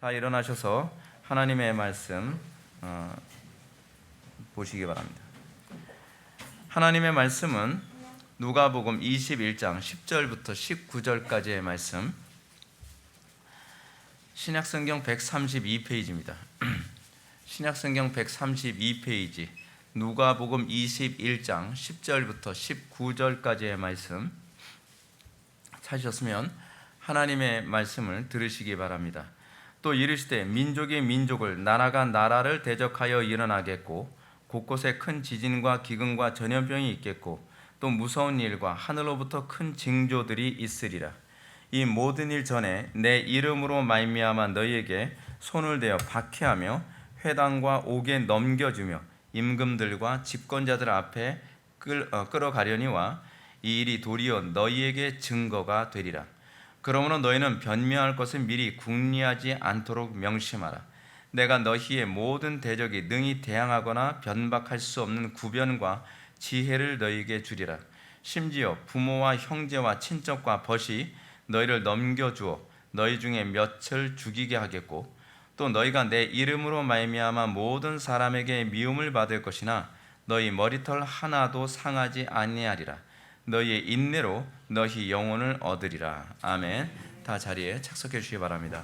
다 일어나셔서 하나님의 말씀 보시기 바랍니다. 하나님의 말씀은 누가복음 21장 10절부터 19절까지의 말씀, 신약성경 132페이지입니다. 신약성경 132페이지 누가복음 21장 10절부터 19절까지의 말씀 찾으셨으면 하나님의 말씀을 들으시기 바랍니다. 또 이르시되 민족이 민족을, 나라가 나라를 대적하여 일어나겠고 곳곳에 큰 지진과 기근과 전염병이 있겠고 또 무서운 일과 하늘로부터 큰 징조들이 있으리라. 이 모든 일 전에 내 이름으로 말미암아 너희에게 손을 대어 박해하며 회당과 옥에 넘겨주며 임금들과 집권자들 앞에 끌어가려니와 이 일이 도리어 너희에게 증거가 되리라. 그러므로 너희는 변명할 것을 미리 궁리하지 않도록 명심하라. 내가 너희의 모든 대적이 능히 대항하거나 변박할 수 없는 구변과 지혜를 너희에게 주리라. 심지어 부모와 형제와 친척과 벗이 너희를 넘겨주어 너희 중에 몇을 죽이게 하겠고 또 너희가 내 이름으로 말미암아 모든 사람에게 미움을 받을 것이나 너희 머리털 하나도 상하지 아니하리라. 너희의 인내로 너희 영혼을 얻으리라. 아멘. 다 자리에 착석해 주시기 바랍니다.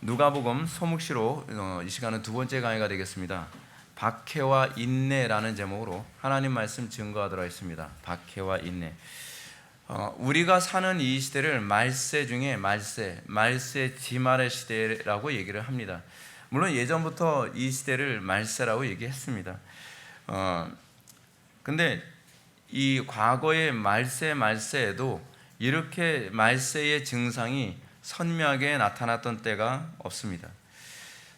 누가복음 소묵시로 이 시간은 두 번째 강의가 되겠습니다. 박해와 인내라는 제목으로 하나님 말씀 증거하도록 하겠습니다. 박해와 인내. 우리가 사는 이 시대를 말세 중에 말세 지말의 시대라고 얘기를 합니다. 물론 예전부터 이 시대를 말세라고 얘기했습니다. 근데 이 과거의 말세에도 이렇게 말세의 증상이 선명하게 나타났던 때가 없습니다.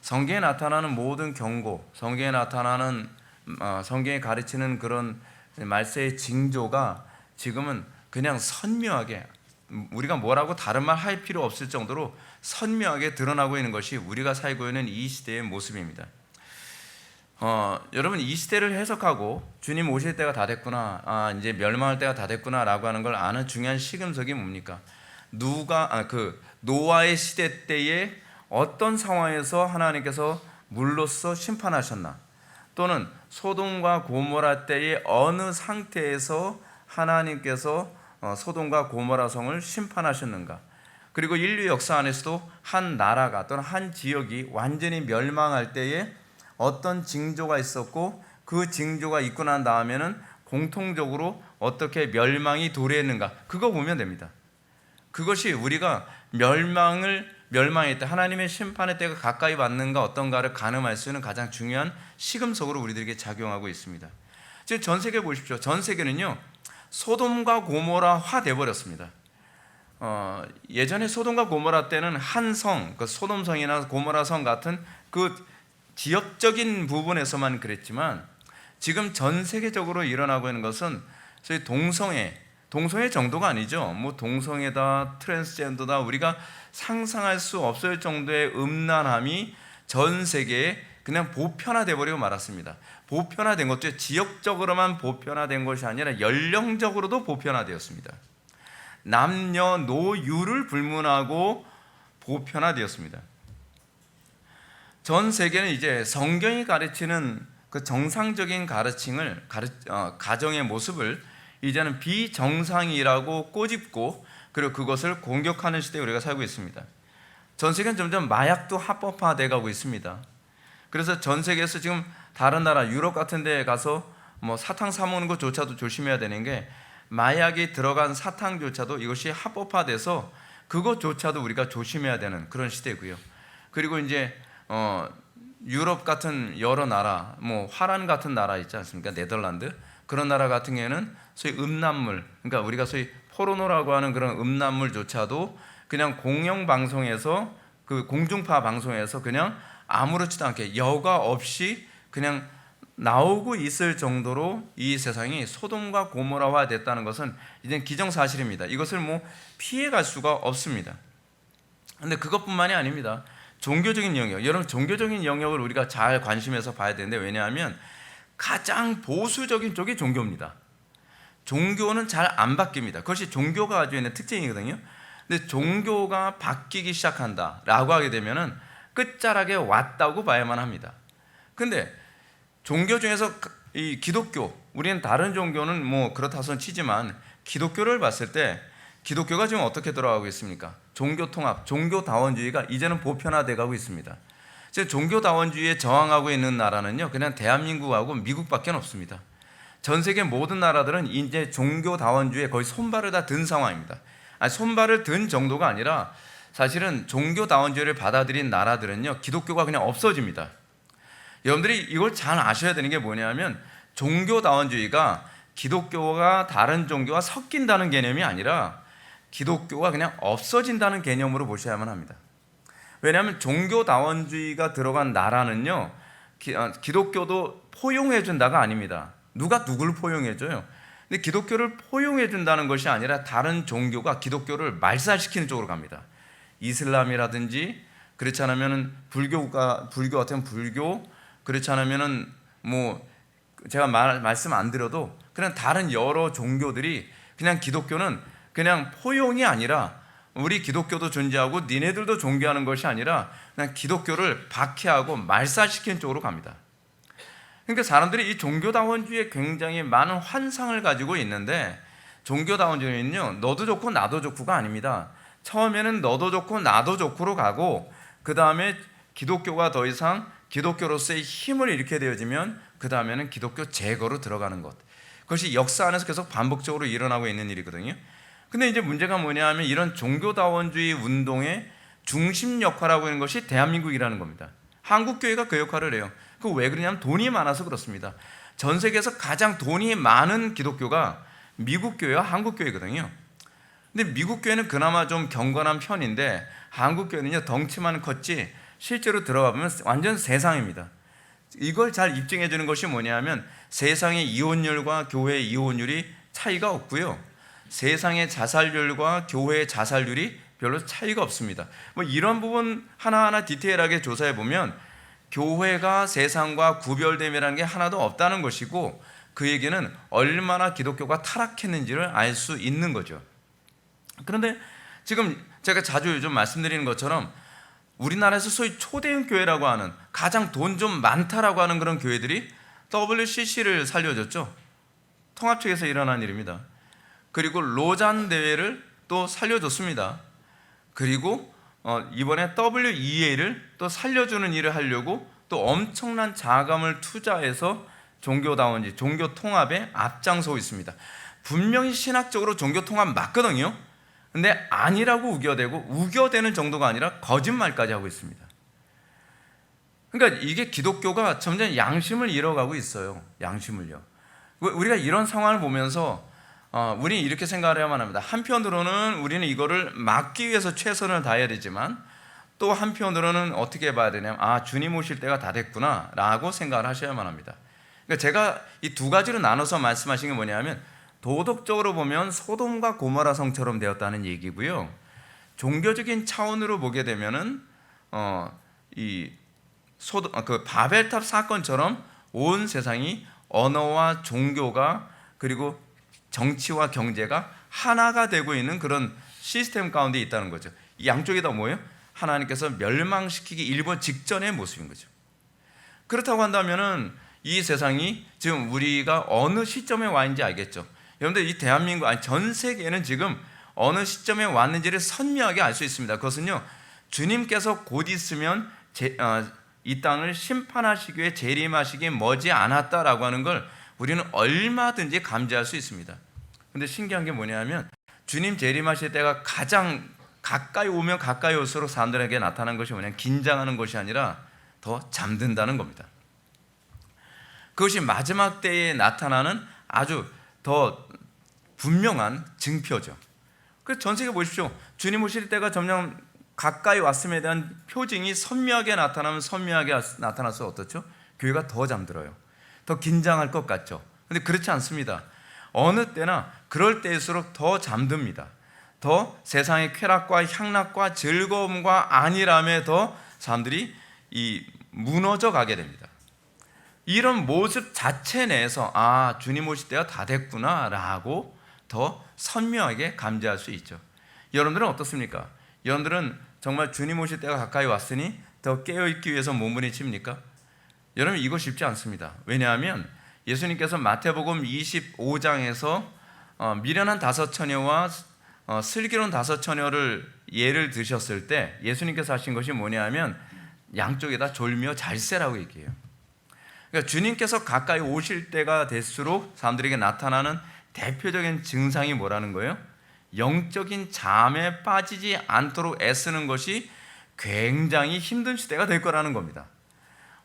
성경에 나타나는 모든 경고, 성경에 나타나는 성경에 가르치는 그런 말세의 징조가 지금은 그냥 선명하게, 우리가 뭐라고 다른 말 할 필요 없을 정도로 선명하게 드러나고 있는 것이 우리가 살고 있는 이 시대의 모습입니다. 여러분, 이 시대를 해석하고 주님 오실 때가 다 됐구나, 이제 멸망할 때가 다 됐구나 라고 하는 걸 아는 중요한 시금석이 뭡니까? 노아의 시대 때에 어떤 상황에서 하나님께서 물로써 심판하셨나, 또는 소돔과 고모라 때의 어느 상태에서 하나님께서 소돔과 고모라 성을 심판하셨는가, 그리고 인류 역사 안에서도 한 나라가 또는 한 지역이 완전히 멸망할 때에 어떤 징조가 있었고 그 징조가 있고 난 다음에는 공통적으로 어떻게 멸망이 도래했는가, 그거 보면 됩니다. 그것이 우리가 멸망의 때, 하나님의 심판의 때가 가까이 왔는가 어떤가를 가늠할 수 있는 가장 중요한 시금석으로 우리들에게 작용하고 있습니다. 지금 전 세계 보십시오. 전 세계는요 소돔과 고모라화 되어버렸습니다. 예전에 소돔과 고모라 때는 한 성, 그 소돔성이나 고모라성 같은 그 지역적인 부분에서만 그랬지만 지금 전 세계적으로 일어나고 있는 것은 소위 동성애 정도가 아니죠. 뭐 동성애다, 트랜스젠더다, 우리가 상상할 수 없을 정도의 음란함이 전 세계에 그냥 보편화돼 버리고 말았습니다. 보편화된 것도 지역적으로만 보편화된 것이 아니라 연령적으로도 보편화되었습니다. 남녀노유를 불문하고 보편화되었습니다. 전 세계는 이제 성경이 가르치는 그 정상적인 가정의 모습을 이제는 비정상이라고 꼬집고 그리고 그것을 공격하는 시대에 우리가 살고 있습니다. 전 세계는 점점 마약도 합법화되어 가고 있습니다. 그래서 전 세계에서 지금 다른 나라 유럽 같은 데에 가서 뭐 사탕 사 먹는 것조차도 조심해야 되는 게, 마약이 들어간 사탕조차도 이것이 합법화돼서 그것조차도 우리가 조심해야 되는 그런 시대고요. 그리고 이제 유럽 같은 여러 나라, 뭐 화란 같은 나라 있지 않습니까? 네덜란드, 그런 나라 같은 경우에는 소위 음란물, 그러니까 우리가 소위 포르노라고 하는 그런 음란물조차도 그냥 공영방송에서, 그 공중파 방송에서 그냥 아무렇지도 않게 여과 없이 그냥 나오고 있을 정도로 이 세상이 소돔과 고모라화 됐다는 것은 이제 기정사실입니다. 이것을 뭐 피해갈 수가 없습니다. 그런데 그것뿐만이 아닙니다. 종교적인 영역, 여러분, 종교적인 영역을 우리가 잘 관심해서 봐야 되는데, 왜냐하면 가장 보수적인 쪽이 종교입니다. 종교는 잘 안 바뀝니다. 그것이 종교가 가지고 있는 특징이거든요. 근데 종교가 바뀌기 시작한다라고 하게 되면은 끝자락에 왔다고 봐야만 합니다. 근데 종교 중에서 이 기독교, 우리는 다른 종교는 뭐 그렇다 손 치지만 기독교를 봤을 때 기독교가 지금 어떻게 돌아가고 있습니까? 종교 통합, 종교다원주의가 이제는 보편화돼 가고 있습니다. 지금 종교다원주의에 저항하고 있는 나라는요, 그냥 대한민국하고 미국밖에 없습니다. 전 세계 모든 나라들은 이제 종교다원주의에 거의 손발을 다 든 상황입니다. 아니, 손발을 든 정도가 아니라 사실은 종교다원주의를 받아들인 나라들은요, 기독교가 그냥 없어집니다. 여러분들이 이걸 잘 아셔야 되는 게 뭐냐면 종교다원주의가 기독교가 다른 종교와 섞인다는 개념이 아니라 기독교가 그냥 없어진다는 개념으로 보셔야만 합니다. 왜냐하면 종교다원주의가 들어간 나라는요, 기독교도 포용해 준다가 아닙니다. 누가 누구를 포용해줘요? 근데 기독교를 포용해 준다는 것이 아니라 다른 종교가 기독교를 말살시키는 쪽으로 갑니다. 이슬람이라든지 그렇지 않으면 불교 같은 불교, 그렇지 않으면은 뭐 제가 말씀 안 드려도 그냥 다른 여러 종교들이 그냥 기독교는 그냥 포용이 아니라 우리 기독교도 존재하고 니네들도 존경하는 것이 아니라 그냥 기독교를 박해하고 말살시키는 쪽으로 갑니다. 그러니까 사람들이 이 종교다원주의에 굉장히 많은 환상을 가지고 있는데 종교다원주의는요, 너도 좋고 나도 좋고가 아닙니다. 처음에는 너도 좋고 나도 좋고로 가고 그 다음에 기독교가 더 이상 기독교로서의 힘을 잃게 되어지면 그 다음에는 기독교 제거로 들어가는 것, 그것이 역사 안에서 계속 반복적으로 일어나고 있는 일이거든요. 근데 이제 문제가 뭐냐 하면 이런 종교다원주의 운동의 중심 역할하고 있는 것이 대한민국이라는 겁니다. 한국교회가 그 역할을 해요. 그 왜 그러냐면 돈이 많아서 그렇습니다. 전 세계에서 가장 돈이 많은 기독교가 미국 교회와 한국 교회거든요. 근데 미국 교회는 그나마 좀 경건한 편인데 한국 교회는요, 덩치만 컸지 실제로 들어가 보면 완전 세상입니다. 이걸 잘 입증해 주는 것이 뭐냐면 세상의 이혼율과 교회의 이혼율이 차이가 없고요, 세상의 자살률과 교회의 자살률이 별로 차이가 없습니다. 뭐 이런 부분 하나하나 디테일하게 조사해 보면 교회가 세상과 구별됨이라는 게 하나도 없다는 것이고, 그 얘기는 얼마나 기독교가 타락했는지를 알 수 있는 거죠. 그런데 지금 제가 자주 요즘 말씀드리는 것처럼 우리나라에서 소위 초대형 교회라고 하는 가장 돈 좀 많다라고 하는 그런 교회들이 WCC를 살려줬죠. 통합 측에서 일어난 일입니다. 그리고 로잔 대회를 또 살려줬습니다. 그리고 이번에 WEA를 또 살려주는 일을 하려고 또 엄청난 자금을 투자해서 종교다원주의, 종교 통합에 앞장서고 있습니다. 분명히 신학적으로 종교 통합 맞거든요. 근데 아니라고 우겨대는 정도가 아니라 거짓말까지 하고 있습니다. 그러니까 이게 기독교가 점점 양심을 잃어가고 있어요. 양심을요. 우리가 이런 상황을 보면서 우리는 이렇게 생각을 해야만 합니다. 한편으로는 우리는 이거를 막기 위해서 최선을 다해야 되지만 또 한편으로는 어떻게 봐야 되냐면 주님 오실 때가 다 됐구나 라고 생각을 하셔야만 합니다. 그러니까 제가 이 두 가지로 나눠서 말씀하신 게 뭐냐면 도덕적으로 보면 소돔과 고모라 성처럼 되었다는 얘기고요, 종교적인 차원으로 보게 되면은 그 바벨탑 사건처럼 온 세상이 언어와 종교가 그리고 정치와 경제가 하나가 되고 있는 그런 시스템 가운데 있다는 거죠. 이 양쪽이 다 뭐예요? 하나님께서 멸망시키기 일보 직전의 모습인 거죠. 그렇다고 한다면은 이 세상이 지금 우리가 어느 시점에 와 있는지 알겠죠. 여러분들 이 대한민국, 아니 전 세계는 지금 어느 시점에 왔는지를 선명하게 알 수 있습니다. 그것은요, 주님께서 곧 있으면 이 땅을 심판하시기 위해 재림하시기 머지 않았다라고 하는 걸 우리는 얼마든지 감지할 수 있습니다. 근데 신기한 게 뭐냐면 주님 재림하실 때가 가장 가까이 오면 가까이 올수록 사람들에게 나타나는 것이 뭐냐면 긴장하는 것이 아니라 더 잠든다는 겁니다. 그것이 마지막 때에 나타나는 아주 더 분명한 증표죠. 그래서 전 세계 보십시오. 주님 오실 때가 점점 가까이 왔음에 대한 표징이 선명하게 나타나면 선명하게 나타나서 어떻죠? 교회가 더 잠들어요. 더 긴장할 것 같죠. 근데 그렇지 않습니다. 어느 때나 그럴 때일수록 더 잠듭니다. 더 세상의 쾌락과 향락과 즐거움과 안일함에 더 사람들이 무너져 가게 됩니다. 이런 모습 자체 내에서 주님 오실 때가 다 됐구나 라고 더 선명하게 감지할 수 있죠. 여러분들은 어떻습니까? 여러분들은 정말 주님 오실 때가 가까이 왔으니 더 깨어있기 위해서 몸부림칩니까? 여러분, 이거 쉽지 않습니다. 왜냐하면 예수님께서 마태복음 25장에서 미련한 5처녀와 슬기로운 5처녀를 예를 드셨을 때 예수님께서 하신 것이 뭐냐면 양쪽에다 졸며 잘세라고 얘기해요. 그러니까 주님께서 가까이 오실 때가 될수록 사람들에게 나타나는 대표적인 증상이 뭐라는 거예요? 영적인 잠에 빠지지 않도록 애쓰는 것이 굉장히 힘든 시대가 될 거라는 겁니다.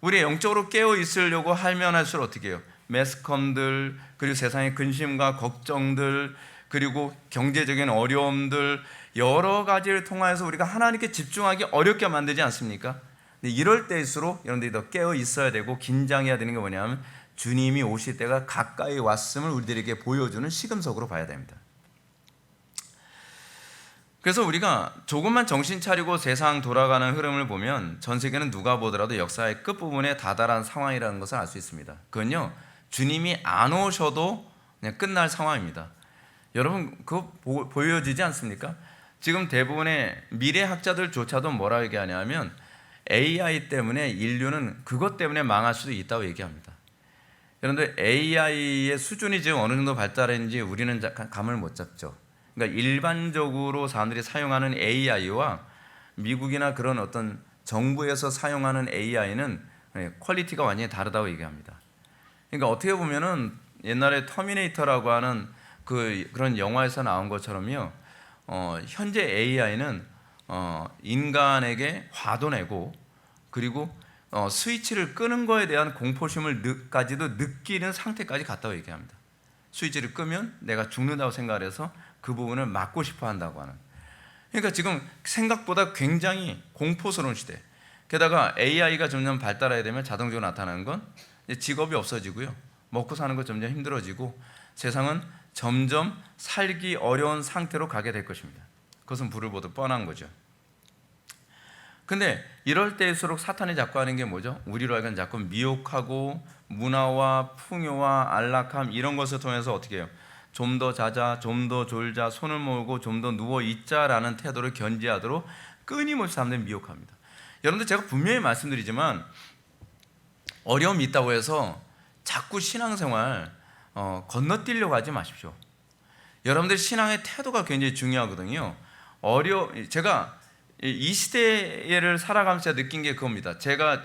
우리 영적으로 깨어 있으려고 하면 할수록 어떻게 해요? 매스컴들, 그리고 세상의 근심과 걱정들, 그리고 경제적인 어려움들, 여러 가지를 통하여서 우리가 하나님께 집중하기 어렵게 만들지 않습니까? 근데 이럴 때일수록 여러분들이 더 깨어 있어야 되고 긴장해야 되는 게 뭐냐면 주님이 오실 때가 가까이 왔음을 우리들에게 보여주는 시금석으로 봐야 됩니다. 그래서 우리가 조금만 정신 차리고 세상 돌아가는 흐름을 보면 전 세계는 누가 보더라도 역사의 끝부분에 다다란 상황이라는 것을 알 수 있습니다. 그건요, 주님이 안 오셔도 그냥 끝날 상황입니다. 여러분, 그거 보여지지 않습니까? 지금 대부분의 미래학자들조차도 뭐라고 얘기하냐면 AI 때문에 인류는 그것 때문에 망할 수도 있다고 얘기합니다. 그런데 AI의 수준이 지금 어느 정도 발달했는지 우리는 감을 못 잡죠. 그러니까 일반적으로 사람들이 사용하는 AI와 미국이나 그런 어떤 정부에서 사용하는 AI는 퀄리티가 완전히 다르다고 얘기합니다. 그러니까 어떻게 보면은 옛날에 터미네이터라고 하는 그런 영화에서 나온 것처럼요, 현재 AI는 인간에게 화도 내고 그리고 스위치를 끄는 거에 대한 공포심을까지도 느끼는 상태까지 갔다고 얘기합니다. 스위치를 끄면 내가 죽는다고 생각을 해서 그 부분을 막고 싶어 한다고 하는. 그러니까 지금 생각보다 굉장히 공포스러운 시대. 게다가 AI가 점점 발달해야 되면 자동적으로 나타나는 건 직업이 없어지고요, 먹고 사는 것 점점 힘들어지고 세상은 점점 살기 어려운 상태로 가게 될 것입니다. 그것은 불을 보듯 뻔한 거죠. 근데 이럴 때일수록 사탄이 자꾸 하는 게 뭐죠? 우리로 하여금 자꾸 미혹하고 문화와 풍요와 안락함 이런 것을 통해서 어떻게 해요? 좀 더 자자, 좀 더 졸자, 손을 모으고 좀 더 누워있자라는 태도를 견지하도록 끊임없이 사람들이 미혹합니다. 여러분들, 제가 분명히 말씀드리지만 어려움이 있다고 해서 자꾸 신앙생활 건너뛰려고 하지 마십시오. 여러분들 신앙의 태도가 굉장히 중요하거든요. 제가 이 시대를 살아가면서 느낀 게 그겁니다. 제가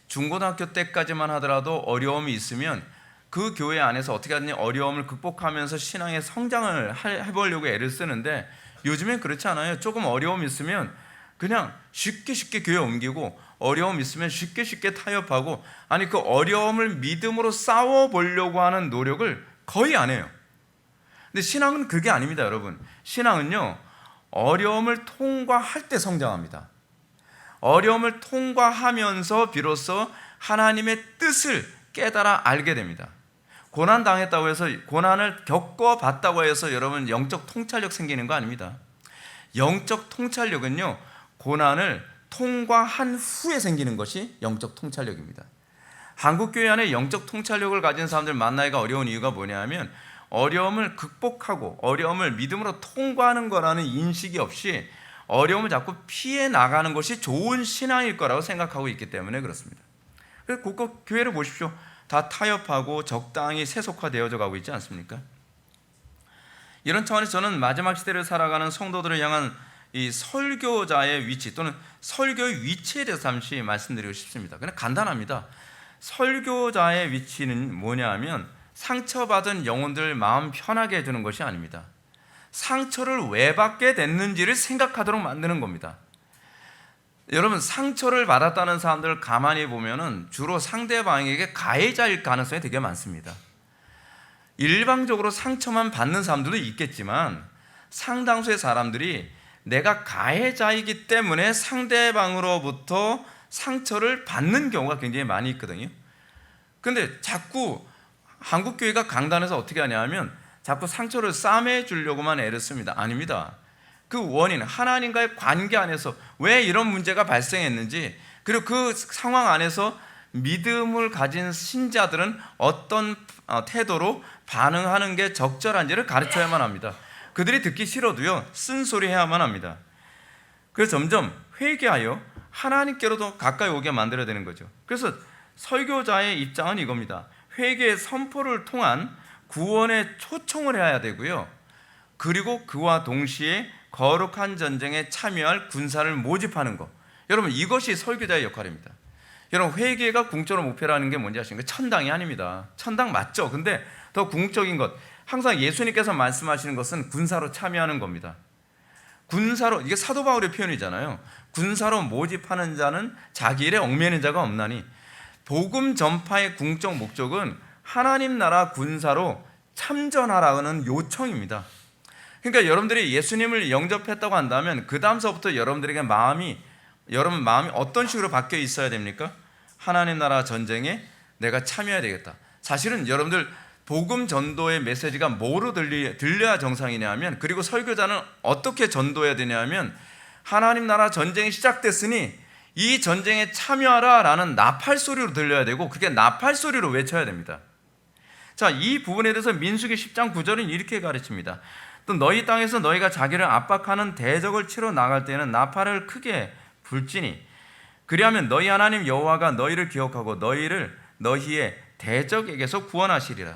중고등학교 때까지만 하더라도 어려움이 있으면 그 교회 안에서 어떻게 하든지 어려움을 극복하면서 신앙의 성장을 해보려고 애를 쓰는데 요즘엔 그렇지 않아요. 조금 어려움이 있으면 그냥 쉽게 교회 옮기고 어려움 있으면 쉽게 타협하고, 아니 그 어려움을 믿음으로 싸워보려고 하는 노력을 거의 안 해요. 근데 신앙은 그게 아닙니다, 여러분. 신앙은요, 어려움을 통과할 때 성장합니다. 어려움을 통과하면서 비로소 하나님의 뜻을 깨달아 알게 됩니다. 고난 당했다고 해서, 고난을 겪어봤다고 해서 여러분 영적 통찰력 생기는 거 아닙니다. 영적 통찰력은요, 고난을 통과한 후에 생기는 것이 영적 통찰력입니다. 한국교회 안에 영적 통찰력을 가진 사람들 만나기가 어려운 이유가 뭐냐면 어려움을 극복하고 어려움을 믿음으로 통과하는 거라는 인식이 없이 어려움을 자꾸 피해 나가는 것이 좋은 신앙일 거라고 생각하고 있기 때문에 그렇습니다. 그래서 곳곳 교회를 보십시오. 다 타협하고 적당히 세속화되어져 가고 있지 않습니까? 이런 차원에서 저는 마지막 시대를 살아가는 성도들을 향한 이 설교자의 위치 또는 설교의 위치에 대해서 잠시 말씀드리고 싶습니다. 그냥 간단합니다. 설교자의 위치는 뭐냐 하면 상처받은 영혼들 마음 편하게 해주는 것이 아닙니다. 상처를 왜 받게 됐는지를 생각하도록 만드는 겁니다. 여러분, 상처를 받았다는 사람들을 가만히 보면은 주로 상대방에게 가해자일 가능성이 되게 많습니다. 일방적으로 상처만 받는 사람들도 있겠지만 상당수의 사람들이 내가 가해자이기 때문에 상대방으로부터 상처를 받는 경우가 굉장히 많이 있거든요. 근데 자꾸 한국교회가 강단에서 어떻게 하냐면 자꾸 상처를 싸매 주려고만 애를 씁니다. 아닙니다. 그 원인, 하나님과의 관계 안에서 왜 이런 문제가 발생했는지, 그리고 그 상황 안에서 믿음을 가진 신자들은 어떤 태도로 반응하는 게 적절한지를 가르쳐야만 합니다. 그들이 듣기 싫어도요, 쓴소리 해야만 합니다. 그래서 점점 회개하여 하나님께로도 가까이 오게 만들어야 되는 거죠. 그래서 설교자의 입장은 이겁니다. 회개의 선포를 통한 구원에 초청을 해야 되고요. 그리고 그와 동시에 거룩한 전쟁에 참여할 군사를 모집하는 것. 여러분, 이것이 설교자의 역할입니다. 여러분, 회개가 궁극적으로 목표라는 게 뭔지 아십니까? 천당이 아닙니다. 천당 맞죠? 근데 더 궁극적인 것, 항상 예수님께서 말씀하시는 것은 군사로 참여하는 겁니다. 군사로, 이게 사도 바울의 표현이잖아요. 군사로 모집하는 자는 자기 일에 얽매이는 자가 없나니. 복음 전파의 궁극적 목적은 하나님 나라 군사로 참전하라는 요청입니다. 그러니까 여러분들이 예수님을 영접했다고 한다면 그 다음서부터 여러분들에게 여러분 마음이 어떤 식으로 바뀌어 있어야 됩니까? 하나님 나라 전쟁에 내가 참여해야 되겠다. 사실은 여러분들 복음 전도의 메시지가 뭐로 들려야 정상이냐 하면, 그리고 설교자는 어떻게 전도해야 되냐 하면, 하나님 나라 전쟁이 시작됐으니 이 전쟁에 참여하라 라는 나팔 소리로 들려야 되고, 그게 나팔 소리로 외쳐야 됩니다. 자, 이 부분에 대해서 민수기 10장 9절은 이렇게 가르칩니다. 또 너희 땅에서 너희가 자기를 압박하는 대적을 치러 나갈 때는 나팔을 크게 불지니 그리하면 너희 하나님 여호와가 너희를 기억하고 너희의 대적에게서 구원하시리라.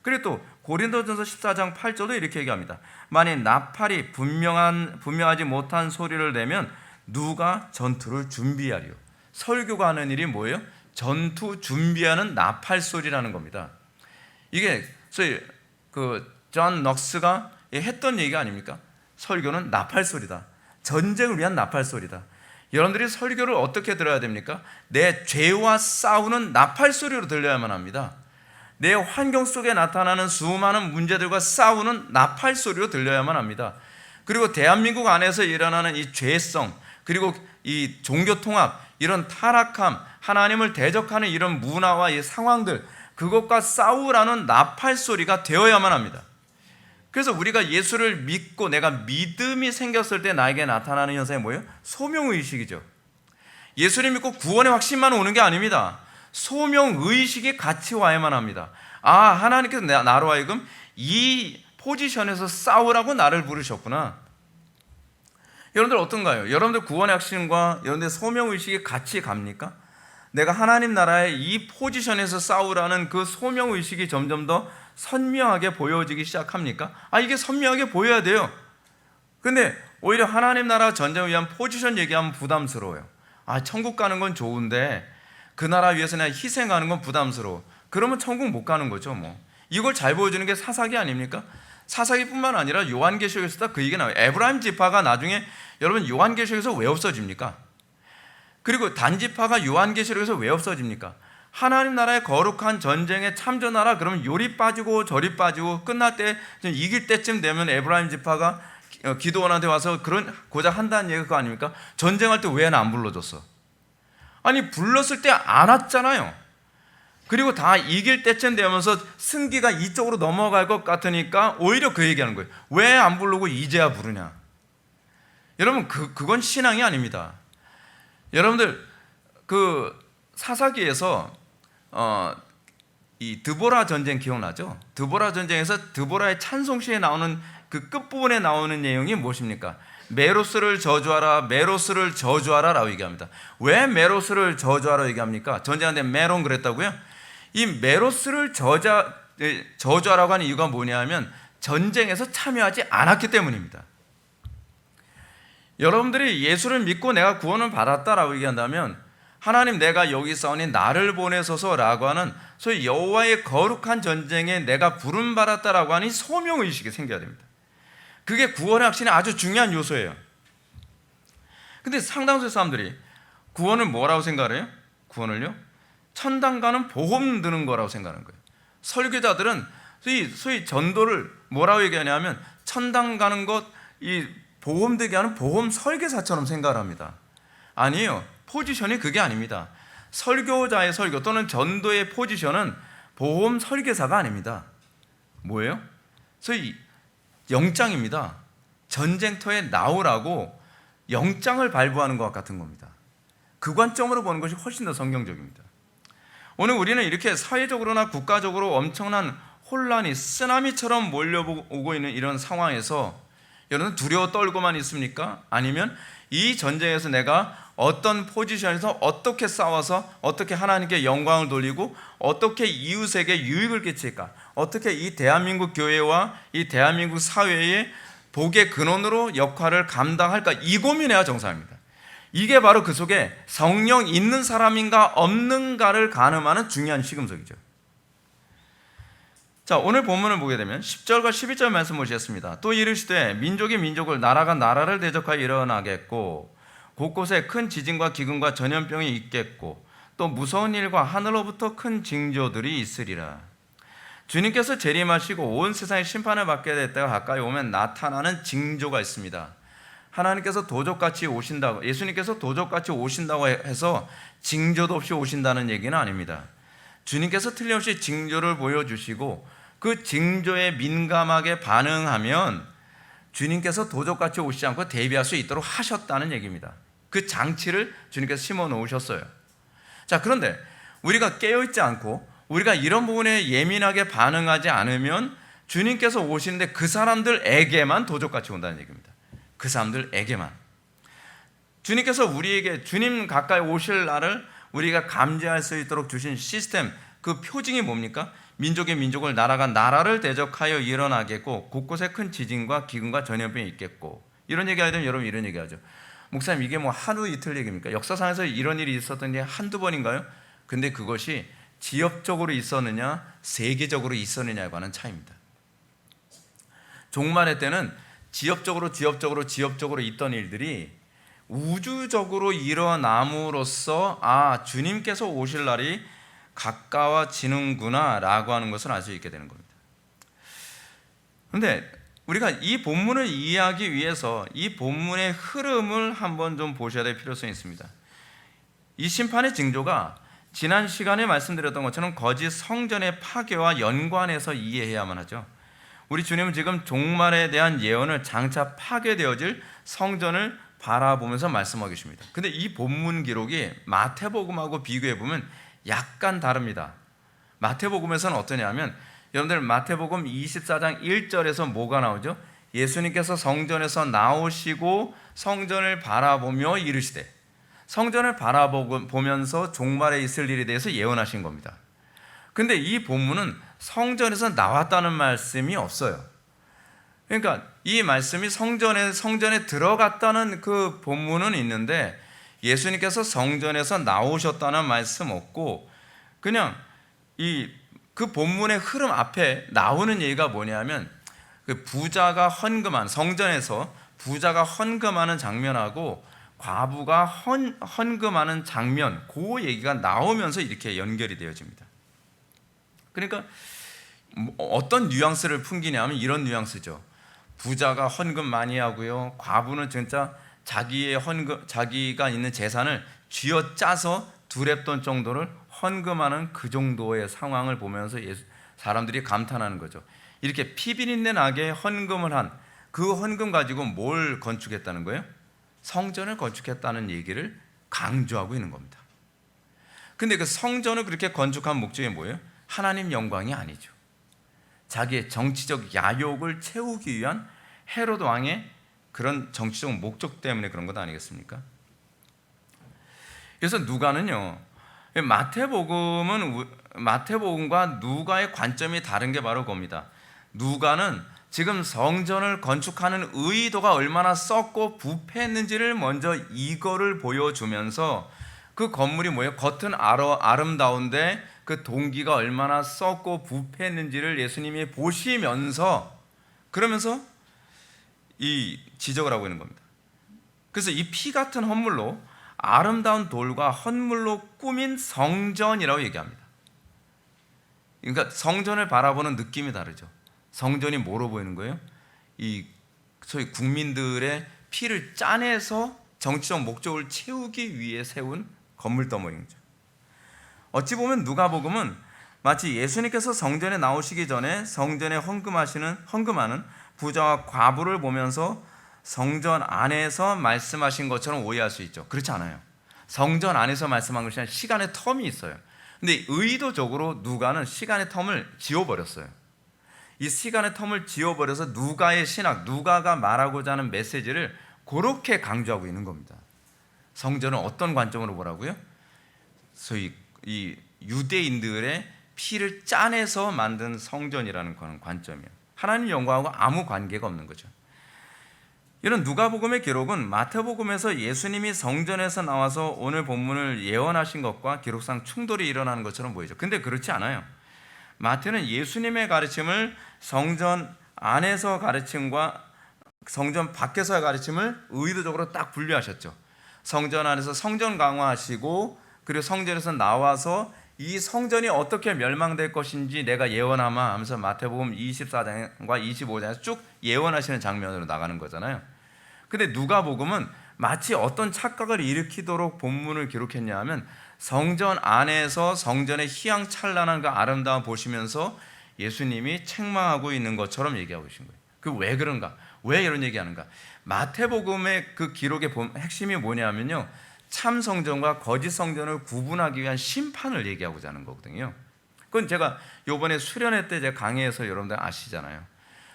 그리고 또 고린도전서 14장 8절도 이렇게 얘기합니다. 만일 나팔이 분명하지 못한 소리를 내면 누가 전투를 준비하리요. 설교가 하는 일이 뭐예요? 전투 준비하는 나팔 소리라는 겁니다. 이게 소위 존 넉스가 했던 얘기가 아닙니까? 설교는 나팔 소리다. 전쟁을 위한 나팔 소리다. 여러분들이 설교를 어떻게 들어야 됩니까? 내 죄와 싸우는 나팔 소리로 들려야만 합니다. 내 환경 속에 나타나는 수많은 문제들과 싸우는 나팔 소리로 들려야만 합니다. 그리고 대한민국 안에서 일어나는 이 죄성, 그리고 이 종교 통합, 이런 타락함, 하나님을 대적하는 이런 문화와 이 상황들, 그것과 싸우라는 나팔 소리가 되어야만 합니다. 그래서 우리가 예수를 믿고 내가 믿음이 생겼을 때 나에게 나타나는 현상이 뭐예요? 소명의식이죠. 예수를 믿고 구원의 확신만 오는 게 아닙니다. 소명의식이 같이 와야만 합니다. 아, 하나님께서 나로 하여금 이 포지션에서 싸우라고 나를 부르셨구나. 여러분들 어떤가요? 여러분들 구원의 확신과 여러분들 소명의식이 같이 갑니까? 내가 하나님 나라의 이 포지션에서 싸우라는 그 소명의식이 점점 더 선명하게 보여지기 시작합니까? 이게 선명하게 보여야 돼요. 근데 오히려 하나님 나라 전쟁을 위한 포지션 얘기하면 부담스러워요. 천국 가는 건 좋은데 그 나라 위해서 내가 희생하는 건 부담스러워. 그러면 천국 못 가는 거죠. 이걸 잘 보여주는 게 사사기 아닙니까? 사사기뿐만 아니라 요한계시록에서도 그 얘기 나와요. 에브라임 지파가 나중에, 여러분, 요한계시록에서 왜 없어집니까? 그리고 단지파가 요한계시록에서 왜 없어집니까? 하나님 나라의 거룩한 전쟁에 참전하라 그러면 요리 빠지고 저리 빠지고 끝날 때 이길 때쯤 되면 에브라임 지파가 기드온한테 와서 고작 한다는 얘기가 그거 아닙니까? 전쟁할 때 왜 안 불러줬어? 불렀을 때 안 왔잖아요. 그리고 다 이길 때쯤 되면서 승기가 이쪽으로 넘어갈 것 같으니까 오히려 그 얘기하는 거예요. 왜 안 부르고 이제야 부르냐? 여러분, 그건 신앙이 아닙니다. 여러분들 사사기에서 이 드보라 전쟁 기억나죠? 드보라 전쟁에서 드보라의 찬송시에 나오는 그 끝부분에 나오는 내용이 무엇입니까? 메로스를 저주하라, 메로스를 저주하라 라고 얘기합니다. 왜 메로스를 저주하라 얘기합니까? 전쟁하는데 메론 그랬다고요? 이 메로스를 저주하라고 하는 이유가 뭐냐면 전쟁에서 참여하지 않았기 때문입니다. 여러분들이 예수를 믿고 내가 구원을 받았다라고 얘기한다면, 하나님 내가 여기 싸우니 나를 보내소서라고 하는 소위 여호와의 거룩한 전쟁에 내가 부름받았다라고 하는 소명의식이 생겨야 됩니다. 그게 구원의 확신의 아주 중요한 요소예요. 근데 상당수 사람들이 구원을 뭐라고 생각을 해요? 구원을요? 천당 가는 보험 드는 거라고 생각하는 거예요. 설교자들은 소위 전도를 뭐라고 얘기하냐면 천당 가는 것, 이 보험 되게 하는 보험 설계사처럼 생각을 합니다. 아니에요. 포지션이 그게 아닙니다. 설교자의 설교 또는 전도의 포지션은 보험 설계사가 아닙니다. 뭐예요? 소위 영장입니다. 전쟁터에 나오라고 영장을 발부하는 것 같은 겁니다. 그 관점으로 보는 것이 훨씬 더 성경적입니다. 오늘 우리는 이렇게 사회적으로나 국가적으로 엄청난 혼란이 쓰나미처럼 몰려오고 있는 이런 상황에서 여러분 두려워 떨고만 있습니까? 아니면 이 전쟁에서 내가 어떤 포지션에서 어떻게 싸워서 어떻게 하나님께 영광을 돌리고 어떻게 이웃에게 유익을 끼칠까? 어떻게 이 대한민국 교회와 이 대한민국 사회의 복의 근원으로 역할을 감당할까? 이 고민해야 정상입니다. 이게 바로 그 속에 성령 있는 사람인가 없는가를 가늠하는 중요한 시금석이죠. 자, 오늘 본문을 보게 되면 10절과 11절 말씀 보시겠습니다. 또 이르시되 민족이 민족을 나라가 나라를 대적하여 일어나겠고 곳곳에 큰 지진과 기근과 전염병이 있겠고 또 무서운 일과 하늘로부터 큰 징조들이 있으리라. 주님께서 재림하시고 온 세상의 심판을 받게 될 때가 가까이 오면 나타나는 징조가 있습니다. 하나님께서 도적같이 오신다고, 예수님께서 도적같이 오신다고 해서 징조도 없이 오신다는 얘기는 아닙니다. 주님께서 틀림없이 징조를 보여주시고 그 징조에 민감하게 반응하면 주님께서 도적같이 오시지 않고 대비할 수 있도록 하셨다는 얘기입니다. 그 장치를 주님께서 심어 놓으셨어요. 자, 그런데 우리가 깨어있지 않고 우리가 이런 부분에 예민하게 반응하지 않으면 주님께서 오시는데 그 사람들에게만 도적같이 온다는 얘기입니다. 그 사람들에게만. 주님께서 우리에게 주님 가까이 오실 날을 우리가 감지할 수 있도록 주신 시스템, 그 표징이 뭡니까? 민족의 민족을 나라가 나라를 대적하여 일어나겠고 곳곳에 큰 지진과 기근과 전염병이 있겠고. 이런 얘기하게 되면 여러분 이런 얘기하죠. 목사님, 이게 뭐 하루 이틀 얘기입니까? 역사상에서 이런 일이 있었던 게 한두 번인가요? 근데 그것이 지역적으로 있었느냐 세계적으로 있었느냐에 관한 차이입니다. 종말의 때는 지역적으로 있던 일들이 우주적으로 일어남으로써 주님께서 오실 날이 가까워지는구나 라고 하는 것을 알 수 있게 되는 겁니다. 그런데 우리가 이 본문을 이해하기 위해서 이 본문의 흐름을 한번 좀 보셔야 될 필요성이 있습니다. 이 심판의 징조가 지난 시간에 말씀드렸던 것처럼 거짓 성전의 파괴와 연관해서 이해해야만 하죠. 우리 주님은 지금 종말에 대한 예언을 장차 파괴되어질 성전을 바라보면서 말씀하고 계십니다. 근데 이 본문 기록이 마태복음하고 비교해보면 약간 다릅니다. 마태복음에서는 어떠냐면 여러분들 마태복음 24장 1절에서 뭐가 나오죠? 예수님께서 성전에서 나오시고 성전을 바라보며 이르시되, 성전을 바라보면서 종말에 있을 일에 대해서 예언하신 겁니다. 근데 이 본문은 성전에서 나왔다는 말씀이 없어요. 그러니까 이 말씀이 성전에 들어갔다는 그 본문은 있는데 예수님께서 성전에서 나오셨다는 말씀 없고, 그냥 그 본문의 흐름 앞에 나오는 얘기가 뭐냐면 그 부자가 헌금한, 성전에서 부자가 헌금하는 장면하고 과부가 헌금하는 장면, 그 얘기가 나오면서 이렇게 연결이 되어집니다. 그러니까 어떤 뉘앙스를 풍기냐면 이런 뉘앙스죠. 부자가 헌금 많이 하고요, 과부는 진짜 자기가 있는 재산을 쥐어짜서 두렙돈 정도를 헌금하는 그 정도의 상황을 보면서 사람들이 감탄하는 거죠. 이렇게 피비린내 나게 헌금을 한 그 헌금 가지고 뭘 건축했다는 거예요? 성전을 건축했다는 얘기를 강조하고 있는 겁니다. 근데 그 성전을 그렇게 건축한 목적이 뭐예요? 하나님 영광이 아니죠. 자기의 정치적 야욕을 채우기 위한 헤롯 왕의 그런 정치적 목적 때문에 그런 것 아니겠습니까? 그래서 누가는요, 마태복음과 누가의 관점이 다른 게 바로 그겁니다. 누가는 지금 성전을 건축하는 의도가 얼마나 썩고 부패했는지를 먼저 이거를 보여주면서 그 건물이 뭐예요? 겉은 아름다운데 그 동기가 얼마나 썩고 부패했는지를 예수님이 보시면서 그러면서 이 지적을 하고 있는 겁니다. 그래서 이 피 같은 헌물로 아름다운 돌과 헌물로 꾸민 성전이라고 얘기합니다. 그러니까 성전을 바라보는 느낌이 다르죠. 성전이 뭐로 보이는 거예요? 이 소위 국민들의 피를 짜내서 정치적 목적을 채우기 위해 세운 건물 덩어리죠. 어찌 보면 누가복음은 마치 예수님께서 성전에 나오시기 전에 성전에 헌금하는 부자와 과부를 보면서 성전 안에서 말씀하신 것처럼 오해할 수 있죠. 그렇지 않아요. 성전 안에서 말씀한 것이 아니라 시간의 텀이 있어요. 근데 의도적으로 누가는 시간의 텀을 지워버렸어요. 이 시간의 텀을 지워버려서 누가의 신학, 누가가 말하고자 하는 메시지를 그렇게 강조하고 있는 겁니다. 성전은 어떤 관점으로 보라고요? 소위 이 유대인들의 피를 짜내서 만든 성전이라는 그런 관점이에요. 하나님 영광하고 아무 관계가 없는 거죠. 이런 누가복음의 기록은 마태복음에서 예수님이 성전에서 나와서 오늘 본문을 예언하신 것과 기록상 충돌이 일어나는 것처럼 보이죠. 근데 그렇지 않아요. 마태는 예수님의 가르침을 성전 안에서 가르침과 성전 밖에서의 가르침을 의도적으로 딱 분류하셨죠. 성전 안에서 성전 강화하시고, 그리고 성전에서 나와서 이 성전이 어떻게 멸망될 것인지 내가 예언하마 하면서 마태복음 24장과 25장에서 쭉 예언하시는 장면으로 나가는 거잖아요. 근데 누가복음은 마치 어떤 착각을 일으키도록 본문을 기록했냐 하면 성전 안에서 성전의 희양찬란한 그 아름다움 보시면서 예수님이 책망하고 있는 것처럼 얘기하고 계신 거예요. 그 왜 그런가? 왜 이런 얘기하는가? 마태복음의 그 기록의 핵심이 뭐냐면요, 참 성전과 거짓 성전을 구분하기 위한 심판을 얘기하고자 하는 거거든요. 그건 제가 요번에 수련회 때 제가 강의해서 여러분들 아시잖아요.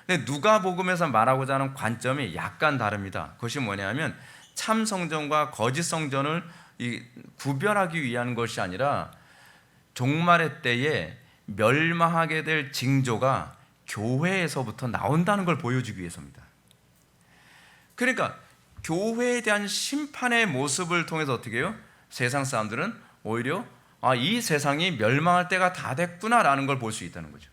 근데 누가복음에서 말하고자 하는 관점이 약간 다릅니다. 그것이 뭐냐면 참 성전과 거짓 성전을 구별하기 위한 것이 아니라 종말의 때에 멸망하게 될 징조가 교회에서부터 나온다는 걸 보여주기 위해서입니다. 그러니까 교회에 대한 심판의 모습을 통해서 어떻게 해요? 세상 사람들은 오히려 이 세상이 멸망할 때가 다 됐구나라는 걸 볼 수 있다는 거죠.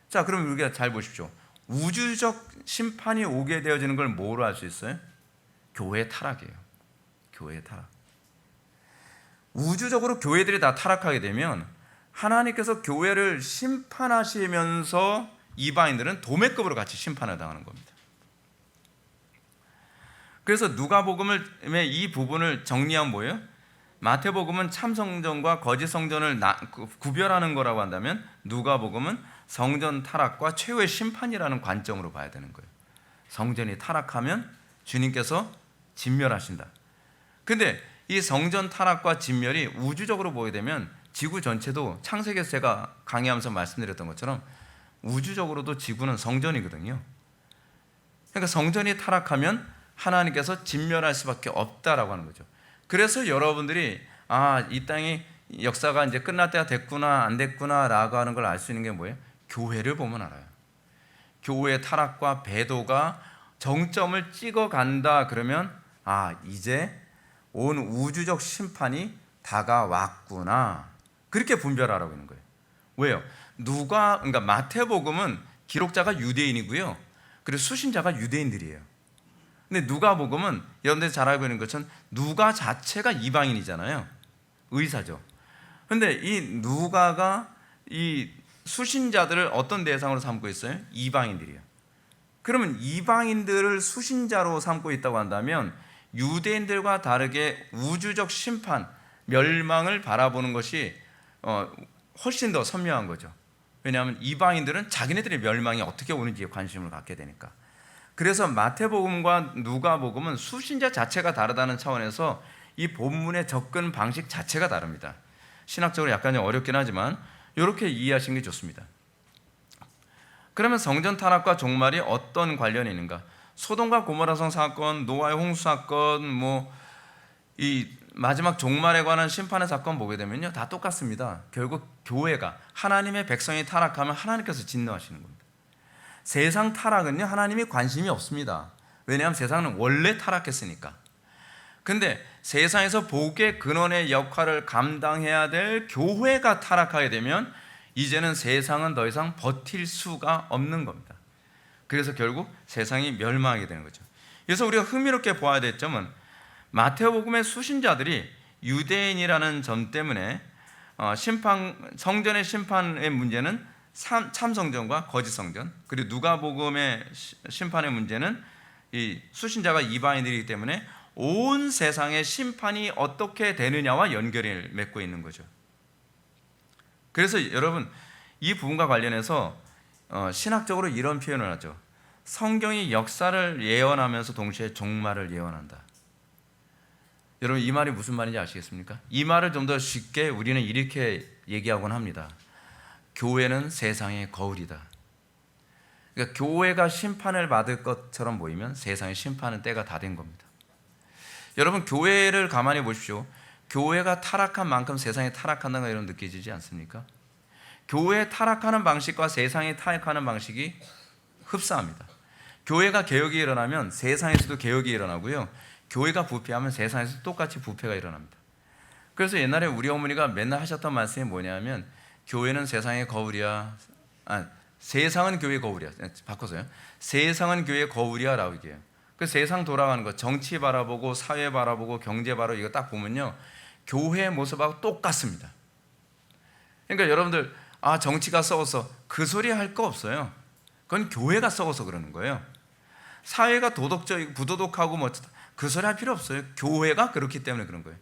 자, 그럼 우리가 잘 보십시오. 우주적 심판이 오게 되어지는 걸 뭐로 알 수 있어요? 교회의 타락이에요. 교회의 타락. 우주적으로 교회들이 다 타락하게 되면 하나님께서 교회를 심판하시면서 이방인들은 도매급으로 같이 심판을 당하는 겁니다. 그래서 누가복음의 이 부분을 정리하면 뭐예요? 마태복음은 참 성전과 거짓 성전을 구별하는 거라고 한다면 누가복음은 성전 타락과 최후의 심판이라는 관점으로 봐야 되는 거예요. 성전이 타락하면 주님께서 진멸하신다. 근데 이 성전 타락과 진멸이 우주적으로 보게 되면 지구 전체도 창세기에서 제가 강의하면서 말씀드렸던 것처럼 우주적으로도 지구는 성전이거든요. 그러니까 성전이 타락하면 하나님께서 진멸할 수밖에 없다라고 하는 거죠. 그래서 여러분들이 이 땅이 역사가 이제 끝날 때가 됐구나 안 됐구나라고 하는 걸 알 수 있는 게 뭐예요? 교회를 보면 알아요. 교회의 타락과 배도가 정점을 찍어간다 그러면 이제 온 우주적 심판이 다가왔구나, 그렇게 분별하라고 하는 거예요. 왜요? 그러니까 마태복음은 기록자가 유대인이고요, 그리고 수신자가 유대인들이에요. 근데 누가복음은 여러분들이 잘 알고 있는 것처럼 누가 자체가 이방인이잖아요. 의사죠. 근데 이 누가가 이 수신자들을 어떤 대상으로 삼고 있어요? 이방인들이에요. 그러면 이방인들을 수신자로 삼고 있다고 한다면 유대인들과 다르게 우주적 심판, 멸망을 바라보는 것이 훨씬 더 선명한 거죠. 왜냐하면 이방인들은 자기네들의 멸망이 어떻게 오는지에 관심을 갖게 되니까. 그래서 마태복음과 누가복음은 수신자 자체가 다르다는 차원에서 이 본문의 접근 방식 자체가 다릅니다. 신학적으로 약간 어렵긴 하지만 이렇게 이해하시는 게 좋습니다. 그러면 성전 타락과 종말이 어떤 관련이 있는가? 소돔과 고모라성 사건, 노아의 홍수 사건, 이 마지막 종말에 관한 심판의 사건 보게 되면요, 다 똑같습니다. 결국 교회가, 하나님의 백성이 타락하면 하나님께서 진노하시는 겁니다. 세상 타락은요, 하나님이 관심이 없습니다. 왜냐하면 세상은 원래 타락했으니까. 근데 세상에서 복의 근원의 역할을 감당해야 될 교회가 타락하게 되면 이제는 세상은 더 이상 버틸 수가 없는 겁니다. 그래서 결국 세상이 멸망하게 되는 거죠. 그래서 우리가 흥미롭게 보아야 될 점은 마태복음의 수신자들이 유대인이라는 점 때문에 성전의 심판의 문제는 참 성전과 거짓 성전, 그리고 누가복음의 심판의 문제는 이 수신자가 이방인들이기 때문에 온 세상의 심판이 어떻게 되느냐와 연결을 맺고 있는 거죠. 그래서 여러분, 이 부분과 관련해서 신학적으로 이런 표현을 하죠. 성경이 역사를 예언하면서 동시에 종말을 예언한다. 여러분, 이 말이 무슨 말인지 아시겠습니까? 이 말을 좀 더 쉽게 우리는 이렇게 얘기하곤 합니다. 교회는 세상의 거울이다. 그러니까 교회가 심판을 받을 것처럼 보이면 세상의 심판은 때가 다 된 겁니다. 여러분, 교회를 가만히 보십시오. 교회가 타락한 만큼 세상이 타락한다는 거 여러분 느끼지 않습니까? 교회 타락하는 방식과 세상이 타락하는 방식이 흡사합니다. 교회가 개혁이 일어나면 세상에서도 개혁이 일어나고요, 교회가 부패하면 세상에서 똑같이 부패가 일어납니다. 그래서 옛날에 우리 어머니가 맨날 하셨던 말씀이 뭐냐면, 교회는 세상의 거울이야, 세상은 교회의 거울이야. 바꿔서요, 세상은 교회의 거울이야 라고 얘기해요. 그 세상 돌아가는 거, 정치 바라보고 사회 바라보고 경제 바라보고 이거 딱 보면요, 교회의 모습하고 똑같습니다. 그러니까 여러분들, 정치가 썩어서, 그 소리 할 거 없어요. 그건 교회가 썩어서 그러는 거예요. 사회가 도덕적이고 부도덕하고 그 소리 할 필요 없어요. 교회가 그렇기 때문에 그런 거예요.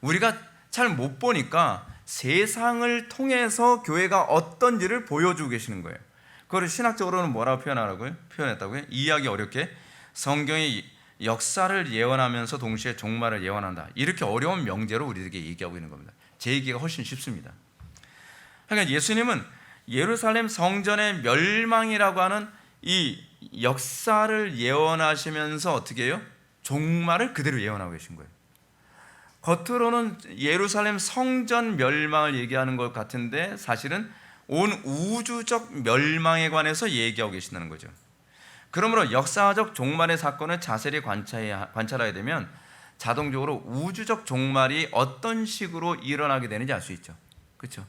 우리가 잘 못 보니까 세상을 통해서 교회가 어떤지를 보여주고 계시는 거예요. 그걸 신학적으로는 뭐라고 표현했다고요? 이해하기 어렵게 성경이 역사를 예언하면서 동시에 종말을 예언한다, 이렇게 어려운 명제로 우리에게 얘기하고 있는 겁니다. 제 얘기가 훨씬 쉽습니다. 그러니까 예수님은 예루살렘 성전의 멸망이라고 하는 이 역사를 예언하시면서 어떻게 해요? 종말을 그대로 예언하고 계신 거예요. 겉으로는 예루살렘 성전 멸망을 얘기하는 것 같은데 사실은 온 우주적 멸망에 관해서 얘기하고 계신다는 거죠. 그러므로 역사적 종말의 사건을 자세히 관찰하게 되면 자동적으로 우주적 종말이 어떤 식으로 일어나게 되는지 알 수 있죠. 그렇죠?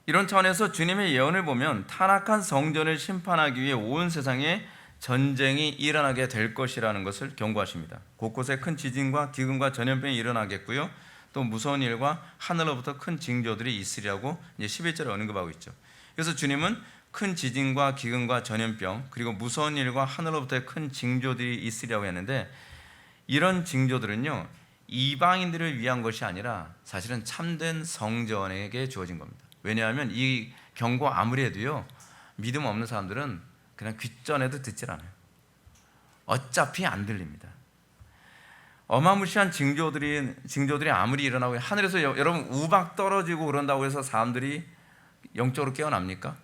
이런 차원에서 주님의 예언을 보면 타락한 성전을 심판하기 위해 온 세상에 전쟁이 일어나게 될 것이라는 것을 경고하십니다. 곳곳에 큰 지진과 기근과 전염병이 일어나겠고요, 또 무서운 일과 하늘로부터 큰 징조들이 있으리라고 이제 11절에 언급하고 있죠. 그래서 주님은 큰 지진과 기근과 전염병, 그리고 무서운 일과 하늘로부터의 큰 징조들이 있으리라고 했는데, 이런 징조들은요, 이방인들을 위한 것이 아니라 사실은 참된 성전에게 주어진 겁니다. 왜냐하면 이 경고 아무리 해도요, 믿음 없는 사람들은 그냥 귓전에도 듣질 않아요. 어차피 안 들립니다. 어마무시한 징조들이 아무리 일어나고, 하늘에서 여러분 우박 떨어지고 그런다고 해서 사람들이 영적으로 깨어납니까?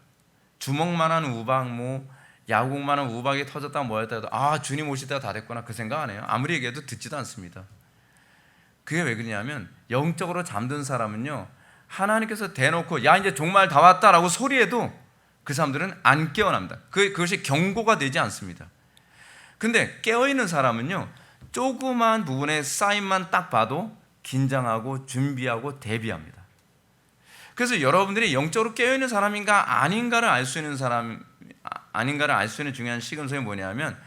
주먹만한 우박, 야구만한 우박이 터졌다 뭐였다 해도 주님 오실 때가 다 됐구나, 그 생각 안 해요. 아무리 얘기해도 듣지도 않습니다. 그게 왜 그러냐면 영적으로 잠든 사람은요, 하나님께서 대놓고 야 이제 종말 다 왔다라고 소리해도 그 사람들은 안 깨어납니다. 그것이 경고가 되지 않습니다. 근데 깨어있는 사람은요, 조그만 부분의 사인만 딱 봐도 긴장하고 준비하고 대비합니다. 그래서 여러분들이 영적으로 깨어있는 사람인가 아닌가를 알 수 있는 중요한 시금석이 뭐냐면,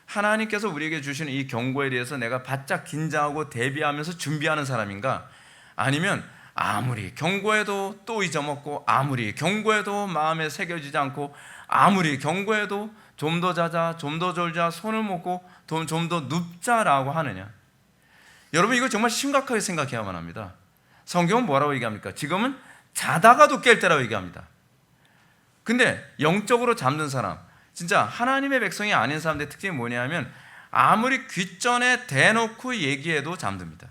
하나님께서 우리에게 주시는 이 경고에 대해서 내가 바짝 긴장하고 대비하면서 준비하는 사람인가, 아니면 아무리 경고해도 또 잊어먹고, 아무리 경고해도 마음에 새겨지지 않고, 아무리 경고해도 좀 더 자자, 좀 더 졸자, 손을 먹고 좀 더 눕자라고 하느냐. 여러분, 이거 정말 심각하게 생각해야만 합니다. 성경은 뭐라고 얘기합니까? 지금은 자다가도 깰 때라고 얘기합니다. 근데 영적으로 잠든 사람, 진짜 하나님의 백성이 아닌 사람들의 특징이 뭐냐면 아무리 귓전에 대놓고 얘기해도 잠듭니다.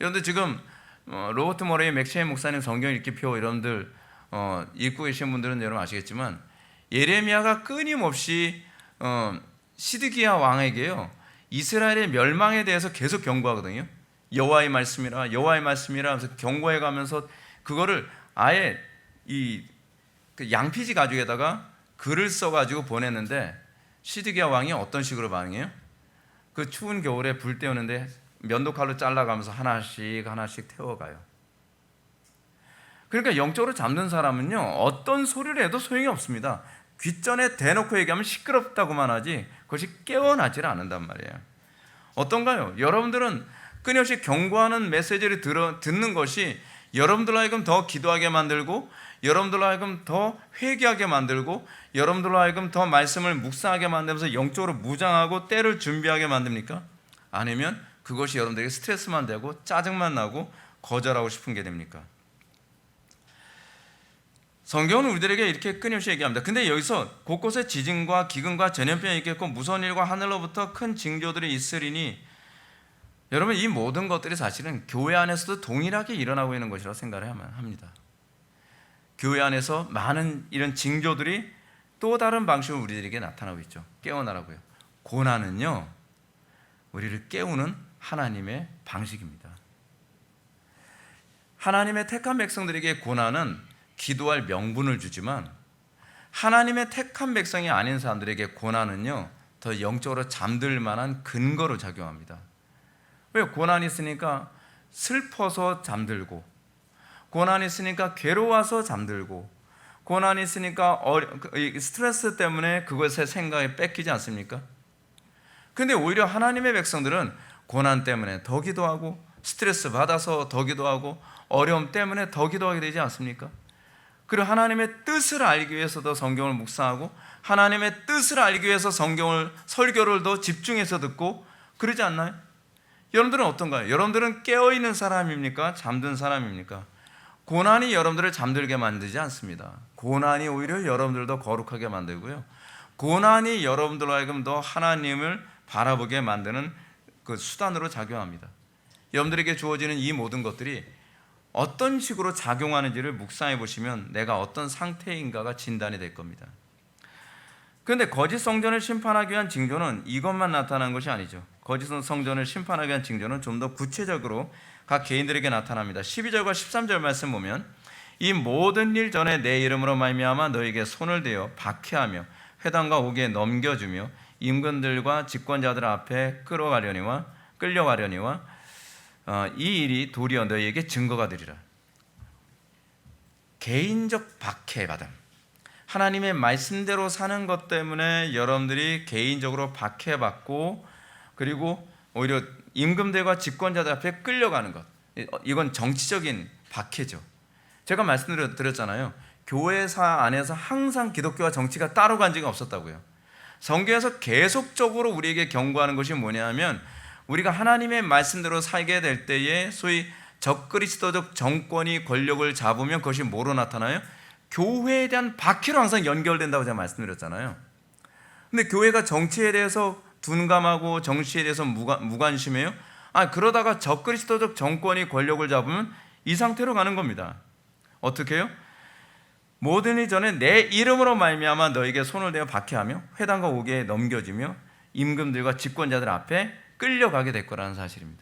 여러분들 지금 로버트 머레이 맥쉐인 목사님 성경 읽기표 여러분들 읽고 계신 분들은 여러분 아시겠지만, 예레미야가 끊임없이 시드기야 왕에게요, 이스라엘의 멸망에 대해서 계속 경고하거든요. 여호와의 말씀이라, 여호와의 말씀이라 하면서 경고해 가면서 그거를 아예 그 양피지 가죽에다가 글을 써가지고 보냈는데, 시드기야 왕이 어떤 식으로 반응해요? 그 추운 겨울에 불 때우는데 면도칼로 잘라가면서 하나씩 태워가요. 그러니까 영적으로 잠든 사람은요, 어떤 소리를 해도 소용이 없습니다. 귓전에 대놓고 얘기하면 시끄럽다고만 하지 그것이 깨어나질 않는단 말이에요. 어떤가요? 여러분들은 끊임없이 경고하는 메시지를 듣는 것이 여러분들로 하여금 더 기도하게 만들고, 여러분들로 하여금 더 회개하게 만들고, 여러분들로 하여금 더 말씀을 묵상하게 만들면서 영적으로 무장하고 때를 준비하게 만듭니까? 아니면 그것이 여러분들에게 스트레스만 되고 짜증만 나고 거절하고 싶은 게 됩니까? 성경은 우리들에게 이렇게 끊임없이 얘기합니다. 근데 여기서 곳곳에 지진과 기근과 전염병이 있겠고 무서운 일과 하늘로부터 큰 징조들이 있으리니, 여러분 이 모든 것들이 사실은 교회 안에서도 동일하게 일어나고 있는 것이라고 생각을 합니다. 교회 안에서 많은 이런 징조들이 또 다른 방식으로 우리들에게 나타나고 있죠. 깨어나라고요. 고난은요, 우리를 깨우는 하나님의 방식입니다. 하나님의 택한 백성들에게 고난은 기도할 명분을 주지만 하나님의 택한 백성이 아닌 사람들에게 고난은요, 더 영적으로 잠들 만한 근거로 작용합니다. 왜? 고난이 있으니까 슬퍼서 잠들고, 고난이 있으니까 괴로워서 잠들고, 고난이 있으니까 스트레스 때문에 그것의 생각이 뺏기지 않습니까? 근데 오히려 하나님의 백성들은 고난 때문에 더 기도하고, 스트레스 받아서 더 기도하고, 어려움 때문에 더 기도하게 되지 않습니까? 그리고 하나님의 뜻을 알기 위해서도 성경을 묵상하고, 하나님의 뜻을 알기 위해서 설교를 더 집중해서 듣고, 그러지 않나요? 여러분들은 어떤가요? 여러분들은 깨어있는 사람입니까? 잠든 사람입니까? 고난이 여러분들을 잠들게 만들지 않습니다. 고난이 오히려 여러분들도 거룩하게 만들고요, 고난이 여러분들로 하여금 더 하나님을 바라보게 만드는 그 수단으로 작용합니다. 여러분들에게 주어지는 이 모든 것들이 어떤 식으로 작용하는지를 묵상해 보시면 내가 어떤 상태인가가 진단이 될 겁니다. 그런데 거짓 성전을 심판하기 위한 징조는 이것만 나타난 것이 아니죠. 거짓 성전을 심판하기 위한 징조는 좀 더 구체적으로 각 개인들에게 나타납니다. 12절과 13절 말씀 보면, 이 모든 일 전에 내 이름으로 말미암아 너에게 손을 대어 박해하며 회당과 옥에 넘겨주며 임금들과 집권자들 앞에 끌려가려니와 이 일이 도리어 너희에게 증거가 되리라. 개인적 박해받음, 하나님의 말씀대로 사는 것 때문에 여러분들이 개인적으로 박해받고, 그리고 오히려 임금들과 집권자들 앞에 끌려가는 것, 이건 정치적인 박해죠. 제가 말씀드렸잖아요. 교회사 안에서 항상 기독교와 정치가 따로 간 적이 없었다고요. 성경에서 계속적으로 우리에게 경고하는 것이 뭐냐면, 우리가 하나님의 말씀대로 살게 될 때에 소위 적그리스도적 정권이 권력을 잡으면 그것이 뭐로 나타나요? 교회에 대한 박해로 항상 연결된다고 제가 말씀드렸잖아요. 근데 교회가 정치에 대해서 둔감하고 정치에 대해서 무관심해요? 그러다가 적그리스도적 정권이 권력을 잡으면 이 상태로 가는 겁니다. 어떻게 해요? 모든 일 전에 내 이름으로 말미암아 너에게 손을 대어 박해하며 회당과 옥에 넘겨지며 임금들과 집권자들 앞에 끌려가게 될 거라는 사실입니다.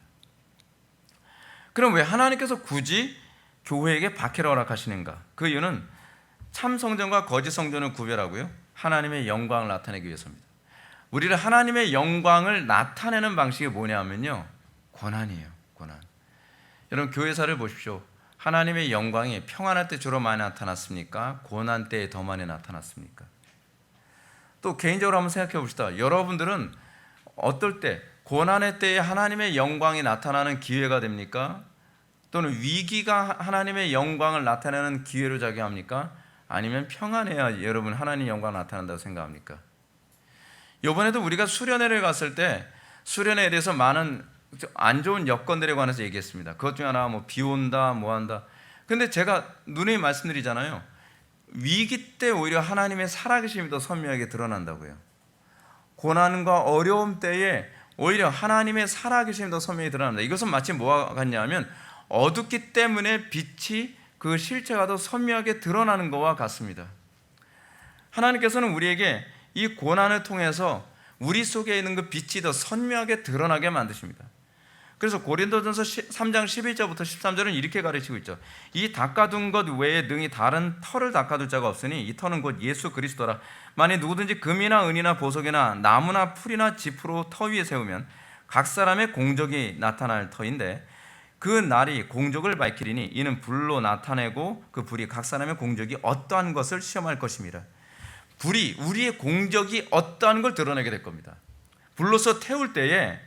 그럼 왜 하나님께서 굳이 교회에게 박해를 허락하시는가? 그 이유는 참 성전과 거짓 성전을 구별하고요, 하나님의 영광을 나타내기 위해서입니다. 우리를 하나님의 영광을 나타내는 방식이 뭐냐면요, 고난이에요. 고난. 여러분, 교회사를 보십시오. 하나님의 영광이 평안할 때 주로 많이 나타났습니까? 고난 때에 더 많이 나타났습니까? 또 개인적으로 한번 생각해 봅시다. 여러분들은 어떨 때, 고난의 때에 하나님의 영광이 나타나는 기회가 됩니까? 또는 위기가 하나님의 영광을 나타내는 기회로 작용합니까? 아니면 평안해야 여러분 하나님의 영광이 나타난다고 생각합니까? 이번에도 우리가 수련회를 갔을 때 수련회에 대해서 많은 안 좋은 여건들에 관해서 얘기했습니다. 그것 중에 하나 비 온다, 뭐 한다. 근데 제가 누누이 말씀드리잖아요. 위기 때 오히려 하나님의 살아계심이 더 선명하게 드러난다고요. 고난과 어려움 때에 오히려 하나님의 살아계심이 더 선명히 드러납니다. 이것은 마치 뭐와 같냐면, 어둡기 때문에 빛이 그 실체가 더 선명하게 드러나는 것과 같습니다. 하나님께서는 우리에게 이 고난을 통해서 우리 속에 있는 그 빛이 더 선명하게 드러나게 만드십니다. 그래서 고린도전서 3장 11절부터 13절은 이렇게 가르치고 있죠. 이 닦아둔 것 외에 능히 다른 터를 닦아둘 자가 없으니 이 터는 곧 예수 그리스도라. 만일 누구든지 금이나 은이나 보석이나 나무나 풀이나 짚으로 터 위에 세우면 각 사람의 공적이 나타날 터인데 그 날이 공적을 밝히리니 이는 불로 나타내고 그 불이 각 사람의 공적이 어떠한 것을 시험할 것입니다. 불이 우리의 공적이 어떠한 걸 드러내게 될 겁니다. 불로서 태울 때에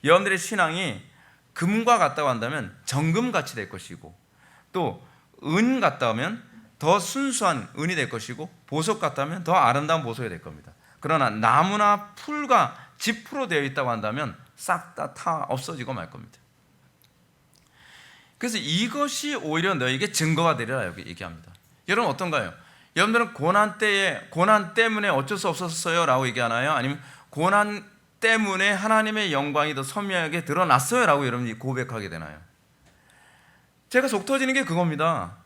여러분들의 신앙이 금과 같다고 한다면 정금같이 될 것이고, 또 은 같다 하면 더 순수한 은이 될 것이고, 보석 같다면 더 아름다운 보석이 될 겁니다. 그러나 나무나 풀과 짚으로 되어 있다고 한다면 싹 다 없어지고 말 겁니다. 그래서 이것이 오히려 너에게 증거가 되리라 얘기합니다. 여러분 어떤가요? 여러분들은 고난 때문에 어쩔 수 없었어요 라고 얘기하나요? 아니면 고난 때문에 하나님의 영광이 더 선명하게 드러났어요 라고 여러분이 고백하게 되나요? 제가 속 터지는 게 그겁니다.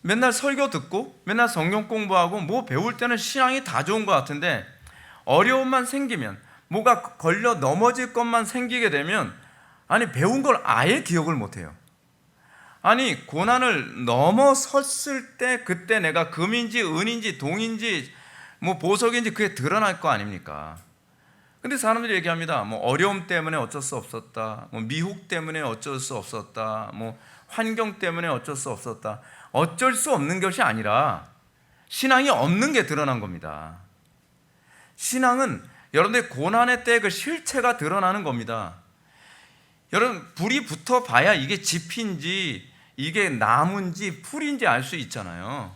맨날 설교 듣고 맨날 성경 공부하고 뭐 배울 때는 신앙이 다 좋은 것 같은데 어려움만 생기면, 뭐가 걸려 넘어질 것만 생기게 되면 아니 배운 걸 아예 기억을 못해요. 아니 고난을 넘어섰을 때 그때 내가 금인지 은인지 동인지 뭐 보석인지 그게 드러날 거 아닙니까? 근데 사람들이 얘기합니다. 뭐 어려움 때문에 어쩔 수 없었다, 뭐 미혹 때문에 어쩔 수 없었다, 뭐 환경 때문에 어쩔 수 없었다. 어쩔 수 없는 것이 아니라 신앙이 없는 게 드러난 겁니다. 신앙은 여러분들의 고난의 때 그 실체가 드러나는 겁니다. 여러분 불이 붙어 봐야 이게 지피인지 이게 나무인지 풀인지 알 수 있잖아요.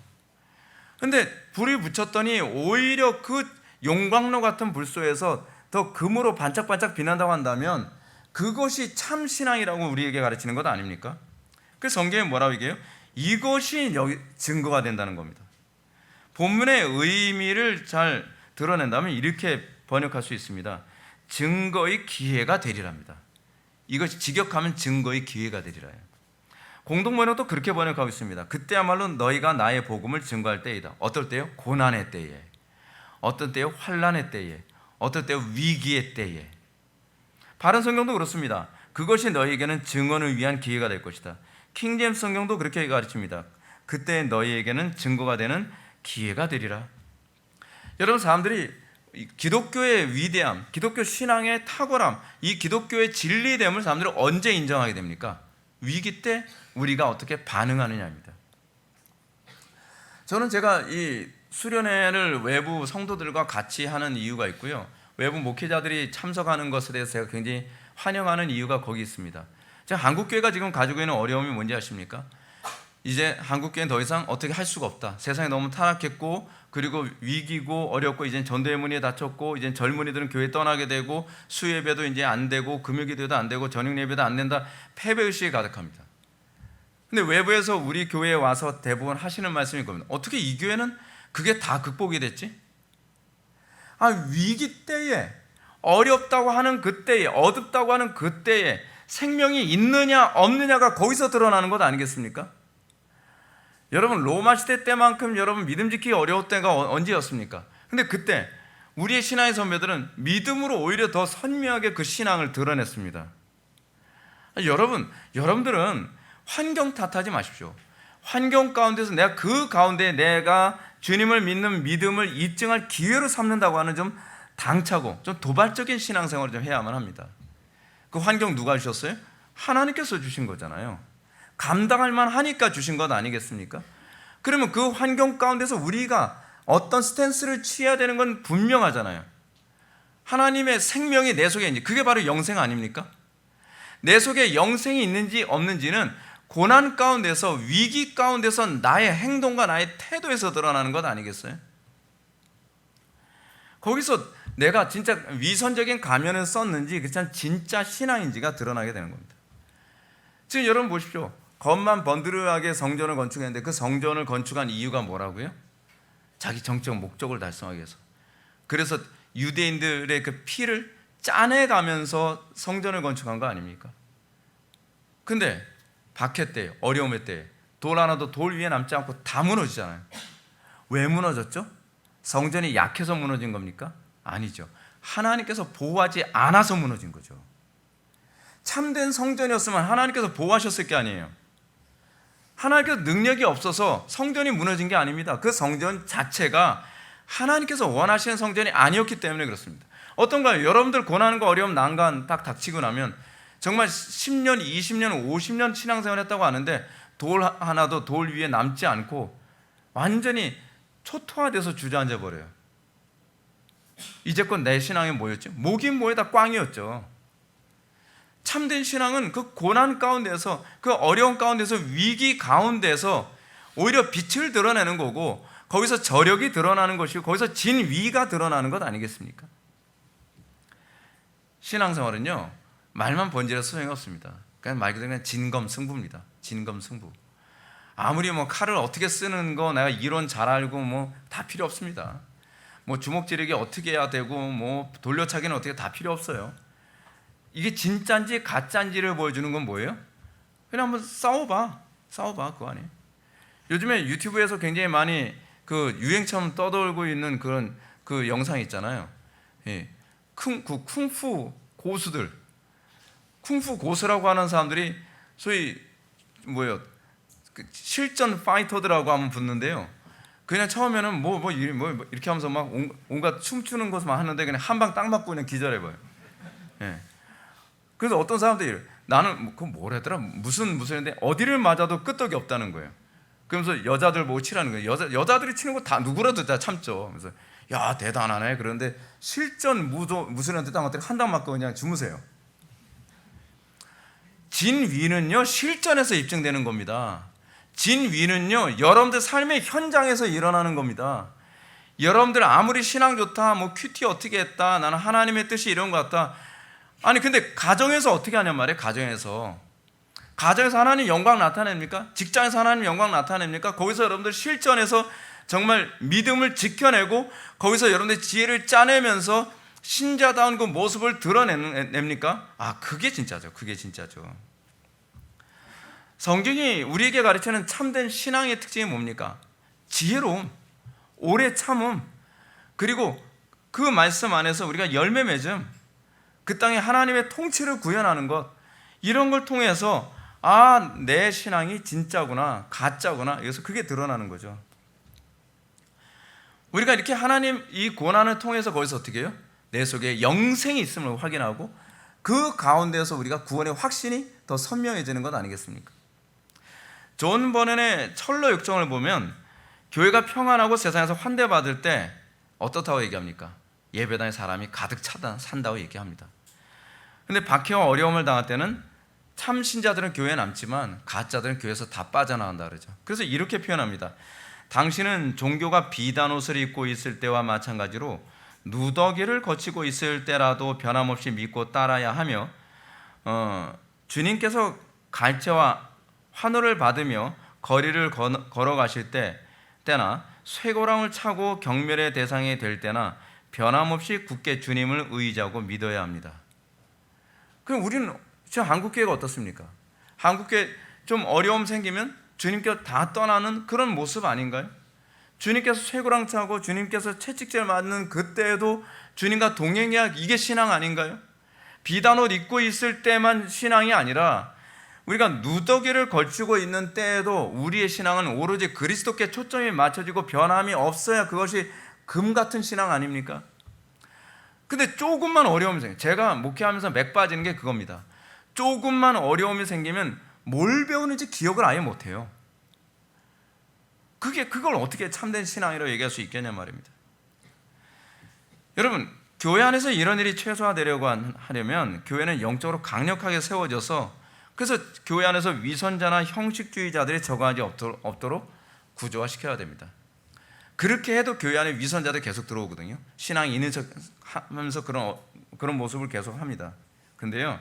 근데 불이 붙였더니 오히려 그 용광로 같은 불 속에서 더 금으로 반짝반짝 빛난다고 한다면 그것이 참 신앙이라고 우리에게 가르치는 것 아닙니까? 그래서 성경에 뭐라고 얘기해요? 이것이 여기 증거가 된다는 겁니다. 본문의 의미를 잘 드러낸다면 이렇게 번역할 수 있습니다. 증거의 기회가 되리랍니다. 이것이 직역하면 증거의 기회가 되리라요. 공동 번역도 그렇게 번역하고 있습니다. 그때야말로 너희가 나의 복음을 증거할 때이다. 어떨 때요? 고난의 때에. 어떤 때요? 환난의 때에. 어떨 때요? 위기의 때에. 바른 성경도 그렇습니다. 그것이 너희에게는 증언을 위한 기회가 될 것이다. 킹제임스 성경도 그렇게 가르칩니다. 그때 너희에게는 증거가 되는 기회가 되리라. 여러분 사람들이 기독교의 위대함, 기독교 신앙의 탁월함, 이 기독교의 진리됨을 사람들이 언제 인정하게 됩니까? 위기 때 우리가 어떻게 반응하느냐입니다. 저는 제가 이 수련회를 외부 성도들과 같이 하는 이유가 있고요, 외부 목회자들이 참석하는 것에 대해서 제가 굉장히 환영하는 이유가 거기 있습니다. 제가 한국교회가 지금 가지고 있는 어려움이 뭔지 아십니까? 이제 한국교회는 더 이상 어떻게 할 수가 없다. 세상이 너무 타락했고 그리고 위기고 어렵고 이제 전도의 문이 닫혔고 이제 젊은이들은 교회 떠나게 되고 수예배도 이제 안 되고 금요기도도 안 되고 저녁 예배도 안 된다. 패배의식이 가득합니다. 근데 외부에서 우리 교회에 와서 대부분 하시는 말씀이 겁니다. 어떻게 이 교회는 그게 다 극복이 됐지? 위기 때에, 어렵다고 하는 그때에, 어둡다고 하는 그때에 생명이 있느냐 없느냐가 거기서 드러나는 것 아니겠습니까? 여러분 로마 시대 때만큼 여러분 믿음 지키기 어려울 때가 언제였습니까? 근데 그때 우리의 신앙의 선배들은 믿음으로 오히려 더 선명하게 그 신앙을 드러냈습니다. 여러분들은 환경 탓하지 마십시오. 환경 가운데서 내가 그 가운데 내가 주님을 믿는 믿음을 입증할 기회로 삼는다고 하는 좀 당차고 좀 도발적인 신앙생활을 좀 해야만 합니다. 그 환경 누가 주셨어요? 하나님께서 주신 거잖아요. 감당할 만하니까 주신 것 아니겠습니까? 그러면 그 환경 가운데서 우리가 어떤 스탠스를 취해야 되는 건 분명하잖아요. 하나님의 생명이 내 속에 있는지, 그게 바로 영생 아닙니까? 내 속에 영생이 있는지 없는지는 고난 가운데서, 위기 가운데서 나의 행동과 나의 태도에서 드러나는 것 아니겠어요? 거기서 내가 진짜 위선적인 가면을 썼는지 그참 진짜 신앙인지가 드러나게 되는 겁니다. 지금 여러분 보십시오. 겉만 번드르하게 성전을 건축했는데 그 성전을 건축한 이유가 뭐라고요? 자기 정적 목적을 달성하기 위해서. 그래서 유대인들의 그 피를 짜내가면서 성전을 건축한 거 아닙니까? 근데 박해 때, 어려움의 때 돌 하나도 돌 위에 남지 않고 다 무너지잖아요. 왜 무너졌죠? 성전이 약해서 무너진 겁니까? 아니죠. 하나님께서 보호하지 않아서 무너진 거죠. 참된 성전이었으면 하나님께서 보호하셨을 게 아니에요. 하나님께서 능력이 없어서 성전이 무너진 게 아닙니다. 그 성전 자체가 하나님께서 원하시는 성전이 아니었기 때문에 그렇습니다. 어떤가요? 여러분들 고난과 어려움, 난간 딱 닥치고 나면 정말 10년, 20년, 50년 신앙생활 했다고 하는데 돌 하나도 돌 위에 남지 않고 완전히 초토화돼서 주저앉아 버려요. 이제껏 내 신앙이 뭐였죠? 뭐긴 뭐에 다 꽝이었죠. 참된 신앙은 그 고난 가운데서, 그 어려운 가운데서, 위기 가운데서 오히려 빛을 드러내는 거고, 거기서 저력이 드러나는 것이고, 거기서 진위가 드러나는 것 아니겠습니까? 신앙생활은요, 말만 번지라서 소용이 없습니다. 그냥 말 그대로 그냥 진검승부입니다. 진검승부. 아무리 뭐 칼을 어떻게 쓰는 거 내가 이론 잘 알고 뭐 다 필요 없습니다. 뭐 주먹 지르기 어떻게 해야 되고 뭐 돌려차기는 어떻게, 다 필요 없어요. 이게 진짜인지 가짜인지를 보여주는 건 뭐예요? 그냥 한번 싸워봐 그거 아니에요. 요즘에 유튜브에서 굉장히 많이 그 유행처럼 떠돌고 있는 그런 그 영상 있잖아요. 예. 쿵푸 고수들, 쿵푸 고수라고 하는 사람들이 소위 뭐예요? 그 실전 파이터들하고 한번 붙는데요. 그냥 처음에는 뭐 이렇게 하면서 막 온갖 춤추는 것만 하는데 그냥 한 방 딱 맞고 그냥 기절해버려요. 예. 그래서 어떤 사람들이 나는 그 뭐랬더라 무슨 했는데 어디를 맞아도 끄떡이 없다는 거예요. 그러면서 여자들 보고 치라는 거예요. 여자들이 치는 거 다 누구라도 다 참죠. 그래서 야 대단하네. 그런데 실전 무술한테 딱 한 방 맞고 그냥 주무세요. 진위는요 실전에서 입증되는 겁니다. 진위는요 여러분들 삶의 현장에서 일어나는 겁니다. 여러분들 아무리 신앙 좋다, 뭐 큐티 어떻게 했다, 나는 하나님의 뜻이 이런 것 같다. 아니 근데 가정에서 어떻게 하냔 말이에요. 가정에서 하나님 영광 나타냅니까? 직장에서 하나님 영광 나타냅니까? 거기서 여러분들 실전에서 정말 믿음을 지켜내고 거기서 여러분들 지혜를 짜내면서 신자다운 그 모습을 드러냅니까? 아 그게 진짜죠. 그게 진짜죠. 성경이 우리에게 가르치는 참된 신앙의 특징이 뭡니까? 지혜로움, 오래 참음, 그리고 그 말씀 안에서 우리가 열매 맺음, 그 땅에 하나님의 통치를 구현하는 것, 이런 걸 통해서 아, 내 신앙이 진짜구나, 가짜구나, 여기서 그게 드러나는 거죠. 우리가 이렇게 하나님 이 고난을 통해서 거기서 어떻게 해요? 내 속에 영생이 있음을 확인하고 그 가운데서 우리가 구원의 확신이 더 선명해지는 것 아니겠습니까? 존 버넨의 철로 육정을 보면 교회가 평안하고 세상에서 환대받을 때 어떻다고 얘기합니까? 예배당에 사람이 가득 산다고 얘기합니다. 근데 박해와 어려움을 당할 때는 참 신자들은 교회에 남지만 가짜들은 교회에서 다 빠져나간다 그러죠. 그래서 이렇게 표현합니다. 당신은 종교가 비단 옷을 입고 있을 때와 마찬가지로 누더기를 거치고 있을 때라도 변함없이 믿고 따라야 하며 주님께서 갈채와 환호를 받으며 거리를 걸어가실 때나 쇠고랑을 차고 경멸의 대상이 될 때나 변함없이 굳게 주님을 의지하고 믿어야 합니다. 그럼 우리는 지금 한국교회가 어떻습니까? 한국교회 좀 어려움 생기면 주님께서 다 떠나는 그런 모습 아닌가요? 주님께서 쇠고랑 차고 주님께서 채찍질 맞는 그때에도 주님과 동행해야 이게 신앙 아닌가요? 비단옷 입고 있을 때만 신앙이 아니라 우리가 누더기를 걸치고 있는 때에도 우리의 신앙은 오로지 그리스도께 초점이 맞춰지고 변함이 없어야 그것이 금 같은 신앙 아닙니까? 근데 조금만 어려움이 생겨요. 제가 목회하면서 맥 빠지는 게 그겁니다. 조금만 어려움이 생기면 뭘 배우는지 기억을 아예 못해요. 그걸 어떻게 참된 신앙이라고 얘기할 수 있겠냐 말입니다. 여러분, 교회 안에서 이런 일이 최소화되려고 하려면 교회는 영적으로 강력하게 세워져서 그래서 교회 안에서 위선자나 형식주의자들이 적응하지 없도록 구조화시켜야 됩니다. 그렇게 해도 교회 안에 위선자들이 계속 들어오거든요. 신앙이 있는 척 하면서 그런 모습을 계속 합니다. 근데요,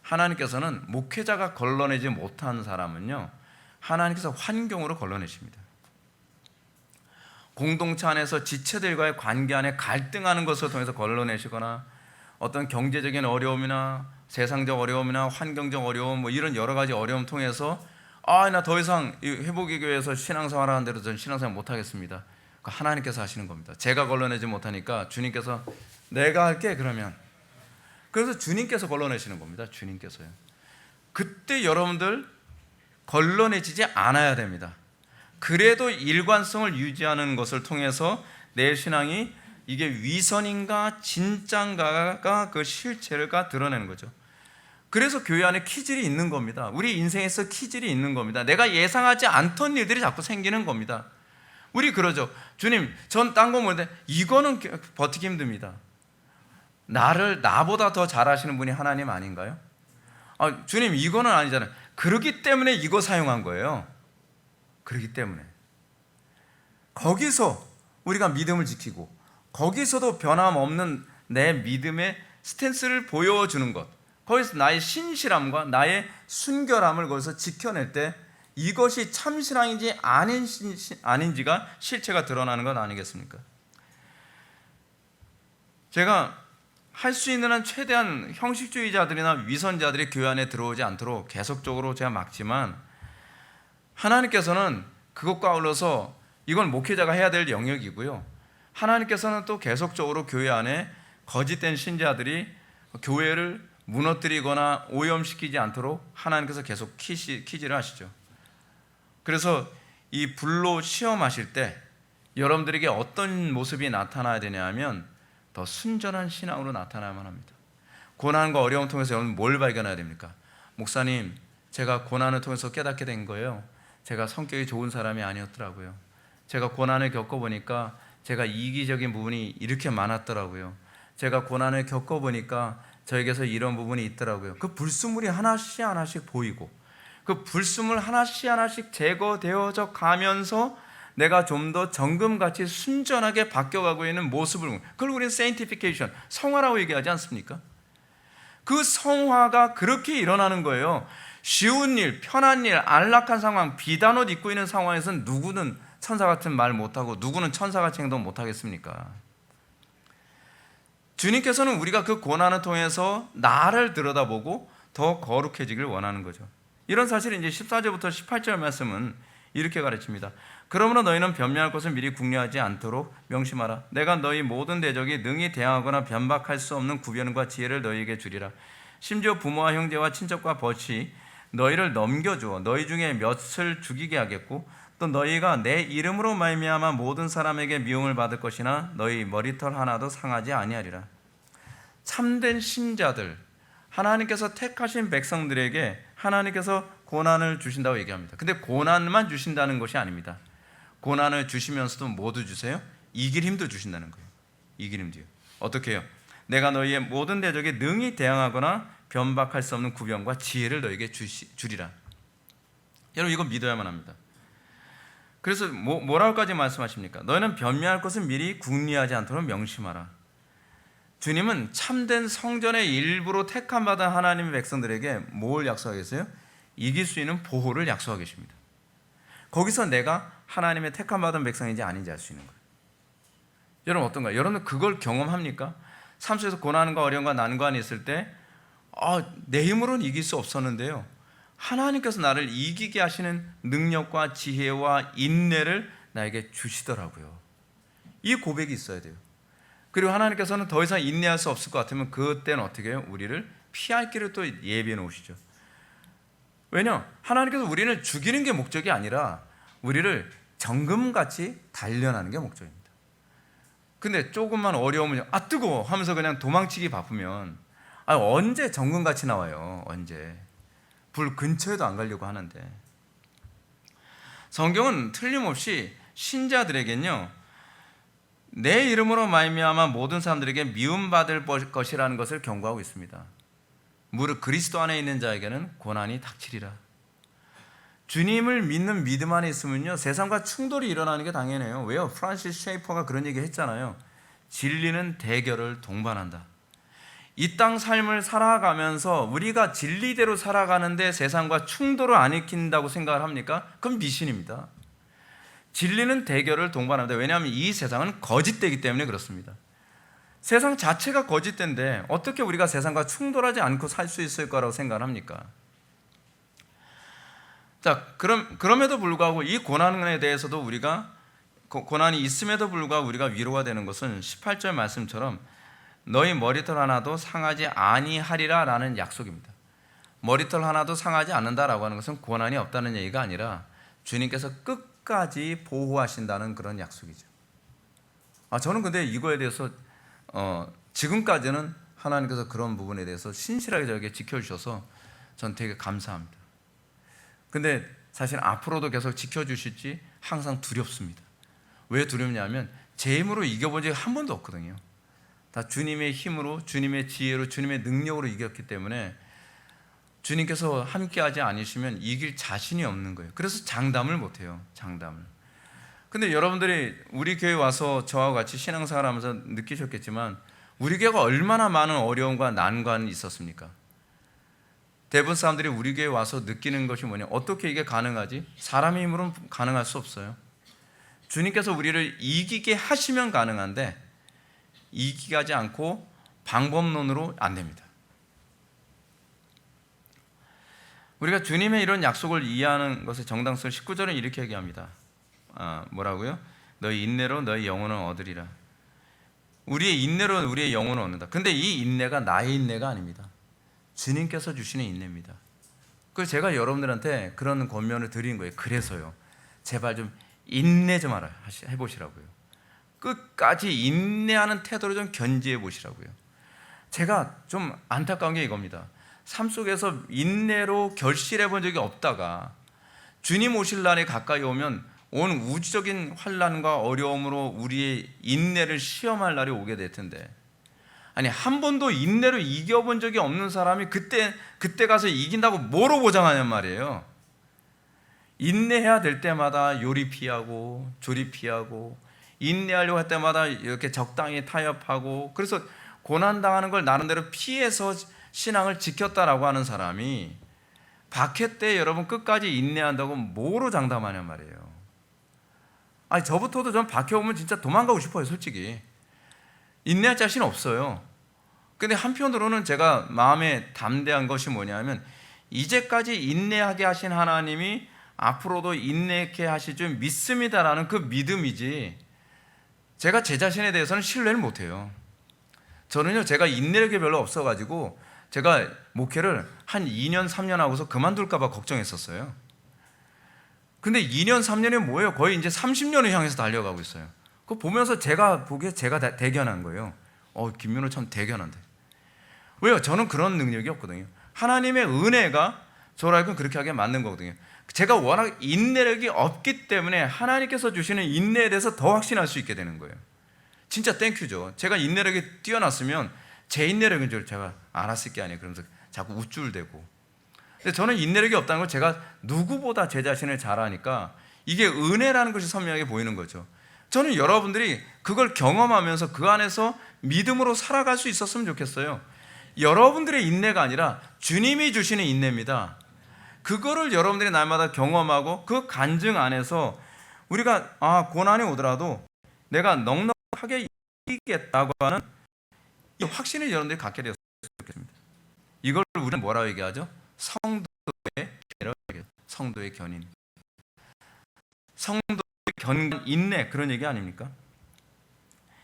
하나님께서는 목회자가 걸러내지 못한 사람은요, 하나님께서 환경으로 걸러내십니다. 공동체 안에서 지체들과의 관계 안에 갈등하는 것을 통해서 걸러내시거나 어떤 경제적인 어려움이나 세상적 어려움이나 환경적 어려움 뭐 이런 여러 가지 어려움 통해서 나 더 이상 회복의 교회에서 신앙생활 하는 대로 저는 신앙생활 못하겠습니다. 하나님께서 하시는 겁니다. 제가 걸러내지 못하니까 주님께서 내가 할게 그러면. 그래서 주님께서 걸러내시는 겁니다. 주님께서요. 그때 여러분들 걸러내지지 않아야 됩니다. 그래도 일관성을 유지하는 것을 통해서 내 신앙이 이게 위선인가 진짠가가 그 실체가 드러내는 거죠. 그래서 교회 안에 키질이 있는 겁니다. 우리 인생에서 키질이 있는 겁니다. 내가 예상하지 않던 일들이 자꾸 생기는 겁니다. 우리 그러죠. 주님, 전 딴 거 모르는데 이거는 버티기 힘듭니다. 나보다 더 잘하시는 분이 하나님 아닌가요? 주님, 이거는 아니잖아요. 그렇기 때문에 이거 사용한 거예요. 그렇기 때문에 거기서 우리가 믿음을 지키고 거기서도 변함없는 내 믿음의 스탠스를 보여주는 것, 거기서 나의 신실함과 나의 순결함을 거기서 지켜낼 때 이것이 참신앙인지 아닌지가 실체가 드러나는 것 아니겠습니까? 제가 할 수 있는 한 최대한 형식주의자들이나 위선자들이 교회 안에 들어오지 않도록 계속적으로 제가 막지만 하나님께서는 그것과 아울러서 이건 목회자가 해야 될 영역이고요. 하나님께서는 또 계속적으로 교회 안에 거짓된 신자들이 교회를 무너뜨리거나 오염시키지 않도록 하나님께서 계속 키지를 하시죠. 그래서 이 불로 시험하실 때 여러분들에게 어떤 모습이 나타나야 되냐 하면 더 순전한 신앙으로 나타나야만 합니다. 고난과 어려움을 통해서 여러분 뭘 발견해야 됩니까? 목사님, 제가 고난을 통해서 깨닫게 된 거예요. 제가 성격이 좋은 사람이 아니었더라고요. 제가 고난을 겪어보니까 제가 이기적인 부분이 이렇게 많았더라고요. 제가 고난을 겪어보니까 저에게서 이런 부분이 있더라고요. 그 불순물이 하나씩 하나씩 보이고 그 불순물 하나씩 제거되어져 가면서 내가 좀 더 정금같이 순전하게 바뀌어가고 있는 모습을, 그걸 우리는 sanctification, 성화라고 얘기하지 않습니까? 그 성화가 그렇게 일어나는 거예요. 쉬운 일, 편한 일, 안락한 상황, 비단 옷 입고 있는 상황에서는 누구는 천사 같은 말 못하고 누구는 천사같이 행동 못하겠습니까? 주님께서는 우리가 그 고난을 통해서 나를 들여다보고 더 거룩해지길 원하는 거죠. 이런 사실을 이제 14절부터 18절 말씀은 이렇게 가르칩니다. 그러므로 너희는 변명할 것을 미리 궁리하지 않도록 명심하라. 내가 너희 모든 대적이 능히 대항하거나 변박할 수 없는 구변과 지혜를 너희에게 주리라. 심지어 부모와 형제와 친척과 벗이 너희를 넘겨주어 너희 중에 몇을 죽이게 하겠고 또 너희가 내 이름으로 말미암아 모든 사람에게 미움을 받을 것이나 너희 머리털 하나도 상하지 아니하리라. 참된 신자들, 하나님께서 택하신 백성들에게 하나님께서 고난을 주신다고 얘기합니다. 근데 고난만 주신다는 것이 아닙니다. 고난을 주시면서도 뭐도 주세요? 이길 힘도 주신다는 거예요. 이길 힘도요. 어떻게 해요? 내가 너희의 모든 대적에 능히 대항하거나 변박할 수 없는 구변과 지혜를 너희에게 주리라. 여러분 이거 믿어야만 합니다. 그래서 뭐라고까지 말씀하십니까? 너희는 변명할 것은 미리 궁리하지 않도록 명심하라. 주님은 참된 성전의 일부로 택함받은 하나님의 백성들에게 뭘 약속하겠어요? 이길 수 있는 보호를 약속하고 계십니다. 거기서 내가 하나님의 택함받은 백성인지 아닌지 알 수 있는 거예요. 여러분 어떤가요? 여러분 그걸 경험합니까? 삶 속에서 고난과 어려움과 난관이 있을 때 내 힘으로는 이길 수 없었는데요, 하나님께서 나를 이기게 하시는 능력과 지혜와 인내를 나에게 주시더라고요. 이 고백이 있어야 돼요. 그리고 하나님께서는 더 이상 인내할 수 없을 것 같으면 그때는 어떻게 해요? 우리를 피할 길을 또 예비해 놓으시죠. 왜냐? 하나님께서 우리를 죽이는 게 목적이 아니라 우리를 정금같이 단련하는 게 목적입니다. 근데 조금만 어려우면 뜨거워 하면서 그냥 도망치기 바쁘면 언제 정금같이 나와요? 언제? 불 근처에도 안 가려고 하는데. 성경은 틀림없이 신자들에겐요, 내 이름으로 말미암아 모든 사람들에게 미움받을 것이라는 것을 경고하고 있습니다. 무릇 그리스도 안에 있는 자에게는 고난이 닥치리라. 주님을 믿는 믿음 안에 있으면요, 세상과 충돌이 일어나는 게 당연해요. 왜요? 프란시스 셰이퍼가 그런 얘기 했잖아요. 진리는 대결을 동반한다. 이 땅 삶을 살아가면서 우리가 진리대로 살아가는데 세상과 충돌을 안 일으킨다고 생각을 합니까? 그건 미신입니다. 진리는 대결을 동반합니다. 왜냐하면 이 세상은 거짓되기 때문에 그렇습니다. 세상 자체가 거짓된데 어떻게 우리가 세상과 충돌하지 않고 살 수 있을 거라고 생각을 합니까? 자, 그럼에도 불구하고 이 고난에 대해서도 우리가 고난이 있음에도 불구하고 우리가 위로가 되는 것은 18절 말씀처럼 너희 머리털 하나도 상하지 아니하리라 라는 약속입니다. 머리털 하나도 상하지 않는다라고 하는 것은 고난이 없다는 얘기가 아니라 주님께서 끝까지 보호하신다는 그런 약속이죠. 저는 근데 이거에 대해서 지금까지는 하나님께서 그런 부분에 대해서 신실하게 저에게 지켜주셔서 전 되게 감사합니다. 근데 사실 앞으로도 계속 지켜주실지 항상 두렵습니다. 왜 두렵냐면 제 힘으로 이겨본 적이 한 번도 없거든요. 다 주님의 힘으로, 주님의 지혜로, 주님의 능력으로 이겼기 때문에 주님께서 함께하지 않으시면 이길 자신이 없는 거예요. 그래서 장담을 못해요. 장담을. 근데 여러분들이 우리 교회 와서 저와 같이 신앙생활 하면서 느끼셨겠지만 우리 교회가 얼마나 많은 어려움과 난관이 있었습니까? 대부분 사람들이 우리 교회 와서 느끼는 것이 뭐냐? 어떻게 이게 가능하지? 사람의 힘으로는 가능할 수 없어요. 주님께서 우리를 이기게 하시면 가능한데 이기게 하지 않고 방법론으로 안 됩니다. 우리가 주님의 이런 약속을 이해하는 것의 정당성을 19절은 이렇게 얘기합니다. 뭐라고요? 너희 인내로 너희 영혼을 얻으리라. 우리의 인내로 우리의 영혼을 얻는다. 근데 이 인내가 나의 인내가 아닙니다. 주님께서 주시는 인내입니다. 그래서 제가 여러분들한테 그런 권면을 드린 거예요. 그래서요, 제발 좀 인내 좀 해보시라고요. 끝까지 인내하는 태도로 좀 견지해 보시라고요. 제가 좀 안타까운 게 이겁니다. 삶 속에서 인내로 결실해 본 적이 없다가 주님 오실 날이 가까이 오면 온 우주적인 환난과 어려움으로 우리의 인내를 시험할 날이 오게 될 텐데, 아니 한 번도 인내로 이겨본 적이 없는 사람이 그때 가서 이긴다고 뭐로 보장하냔 말이에요. 인내해야 될 때마다 요리 피하고 조리 피하고, 인내하려고 할 때마다 이렇게 적당히 타협하고, 그래서 고난당하는 걸 나름대로 피해서 신앙을 지켰다라고 하는 사람이 박해 때 여러분 끝까지 인내한다고 뭐로 장담하냔 말이에요. 아니 저부터도 전 박해 오면 진짜 도망가고 싶어요. 솔직히 인내할 자신 없어요. 근데 한편으로는 제가 마음에 담대한 것이 뭐냐면, 이제까지 인내하게 하신 하나님이 앞으로도 인내케 하실 줄 믿습니다라는 그 믿음이지, 제가 제 자신에 대해서는 신뢰를 못해요. 저는요, 제가 인내력이 별로 없어가지고 제가 목회를 한 2년 3년 하고서 그만둘까 봐 걱정했었어요. 근데 2년 3년이 뭐예요? 거의 이제 30년을 향해서 달려가고 있어요. 그거 보면서 제가 보기에 제가 대견한 거예요. 김민호 참 대견한데. 왜요? 저는 그런 능력이 없거든요. 하나님의 은혜가 저를 알고 그렇게 하게 만든 거거든요. 제가 워낙 인내력이 없기 때문에 하나님께서 주시는 인내에 대해서 더 확신할 수 있게 되는 거예요. 진짜 땡큐죠. 제가 인내력이 뛰어났으면 제 인내력인 줄 제가 알았을 게 아니에요. 그러면서 자꾸 우쭐대고. 근데 저는 인내력이 없다는 걸 제가 누구보다 제 자신을 잘 아니까 이게 은혜라는 것이 선명하게 보이는 거죠. 저는 여러분들이 그걸 경험하면서 그 안에서 믿음으로 살아갈 수 있었으면 좋겠어요. 여러분들의 인내가 아니라 주님이 주시는 인내입니다. 그거를 여러분들이 날마다 경험하고 그 간증 안에서 우리가 고난이 오더라도 내가 넉넉하게 이기겠다고 하는 이 확신을 여러분들이 갖게 되었으면 좋겠습니다. 이걸 우리는 뭐라고 얘기하죠? 성도의 견인. 성도의 견인, 인내, 그런 얘기 아닙니까?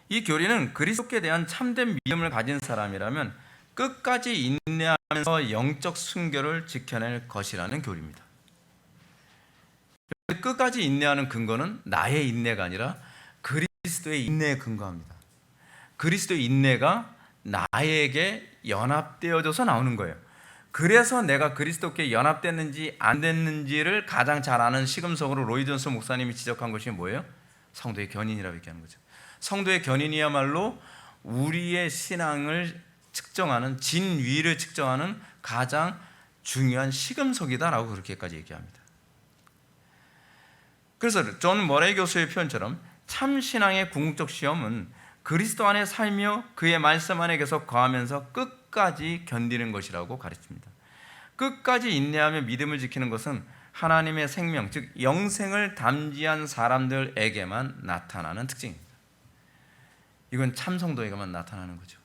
이 교리는 그리스도께 대한 참된 믿음을 가진 사람이라면 끝까지 인내하면서 영적 순결을 지켜낼 것이라는 교리입니다. 끝까지 인내하는 근거는 나의 인내가 아니라 그리스도의 인내에 근거합니다. 그리스도의 인내가 나에게 연합되어져서 나오는 거예요. 그래서 내가 그리스도께 연합됐는지 안 됐는지를 가장 잘 아는 시금석으로 로이 존스 목사님이 지적한 것이 뭐예요? 성도의 견인이라고 얘기하는 거죠. 성도의 견인이야말로 우리의 신앙을 측정하는, 진위를 측정하는 가장 중요한 시금석이다라고 그렇게까지 얘기합니다. 그래서 존 머레이 교수의 표현처럼 참 신앙의 궁극적 시험은 그리스도 안에 살며 그의 말씀 안에 계속 거하면서 끝까지 견디는 것이라고 가르칩니다. 끝까지 인내하며 믿음을 지키는 것은 하나님의 생명, 즉 영생을 담지한 사람들에게만 나타나는 특징입니다. 이건 참 성도에게만 나타나는 거죠.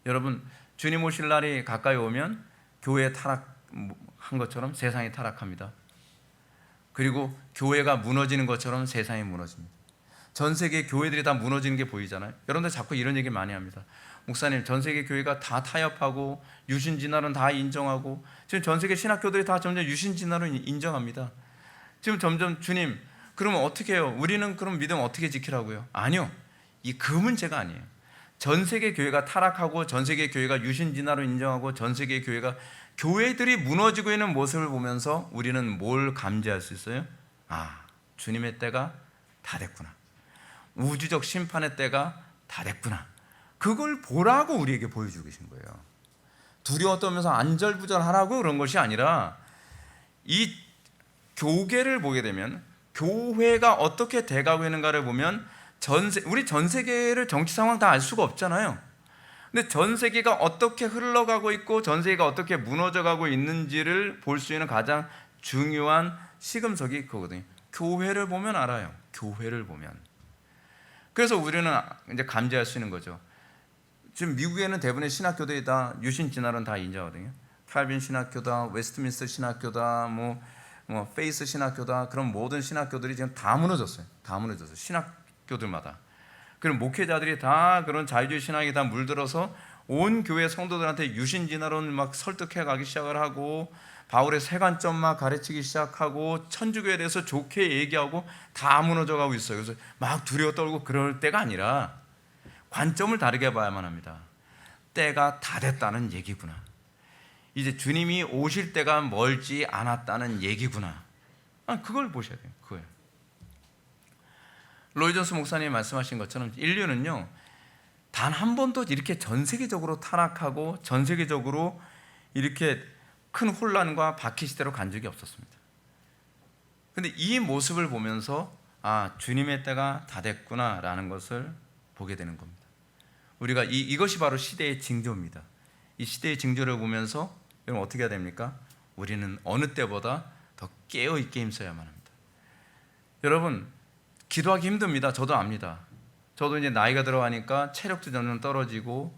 여러분, 주님 오실 날이 가까이 오면 교회 타락한 것처럼 세상이 타락합니다. 그리고 교회가 무너지는 것처럼 세상이 무너집니다. 전 세계 교회들이 다 무너지는 게 보이잖아요. 여러분들 자꾸 이런 얘기 많이 합니다. 목사님, 전 세계 교회가 다 타협하고 유신진화론 다 인정하고, 지금 전 세계 신학교들이 다 점점 유신진화론 인정합니다. 지금 점점 주님, 그러면 어떻게 해요? 우리는 그럼 믿음 어떻게 지키라고요? 아니요, 그 문제가 아니에요. 전 세계 교회가 타락하고 전 세계 교회가 유신진화론 인정하고 전 세계 교회들이 무너지고 있는 모습을 보면서 우리는 뭘 감지할 수 있어요? 주님의 때가 다 됐구나. 우주적 심판의 때가 다 됐구나. 그걸 보라고 우리에게 보여주고 계신 거예요. 두려워 떨면서 안절부절하라고 그런 것이 아니라, 이 교계를 보게 되면 교회가 어떻게 돼가고 있는가를 보면 우리 전 세계를 정치 상황 다 알 수가 없잖아요. 근데 전 세계가 어떻게 흘러가고 있고 전 세계가 어떻게 무너져가고 있는지를 볼 수 있는 가장 중요한 시금석이 그거거든요. 교회를 보면 알아요. 교회를 보면. 그래서 우리는 이제 감지할 수 있는 거죠. 지금 미국에는 대부분의 신학교들이 다 유신 진화론 다 인정하거든요. 칼빈 신학교다, 웨스트민스터 신학교다, 뭐 페이스 신학교다, 그런 모든 신학교들이 지금 다 무너졌어요. 다 무너졌어요. 신학교들마다. 그리고 목회자들이 다 그런 자유주의 신학에 다 물들어서 온 교회 성도들한테 유신진화론 막 설득해 가기 시작을 하고, 바울의 세관점 막 가르치기 시작하고, 천주교에 대해서 좋게 얘기하고 다 무너져 가고 있어요. 그래서 막 두려워 떨고 그럴 때가 아니라 관점을 다르게 봐야만 합니다. 때가 다 됐다는 얘기구나. 이제 주님이 오실 때가 멀지 않았다는 얘기구나. 그걸 보셔야 돼요. 그걸. 로이 존스 목사님이 말씀하신 것처럼 인류는요, 단 한 번도 이렇게 전 세계적으로 타락하고 전 세계적으로 이렇게 큰 혼란과 바퀴 시대로 간 적이 없었습니다. 그런데 이 모습을 보면서 주님의 때가 다 됐구나라는 것을 보게 되는 겁니다. 우리가 이것이 바로 시대의 징조입니다. 이 시대의 징조를 보면서 여러분 어떻게 해야 됩니까? 우리는 어느 때보다 더 깨어있게 힘써야만 합니다. 여러분, 기도하기 힘듭니다. 저도 압니다. 저도 이제 나이가 들어가니까 체력도 점점 떨어지고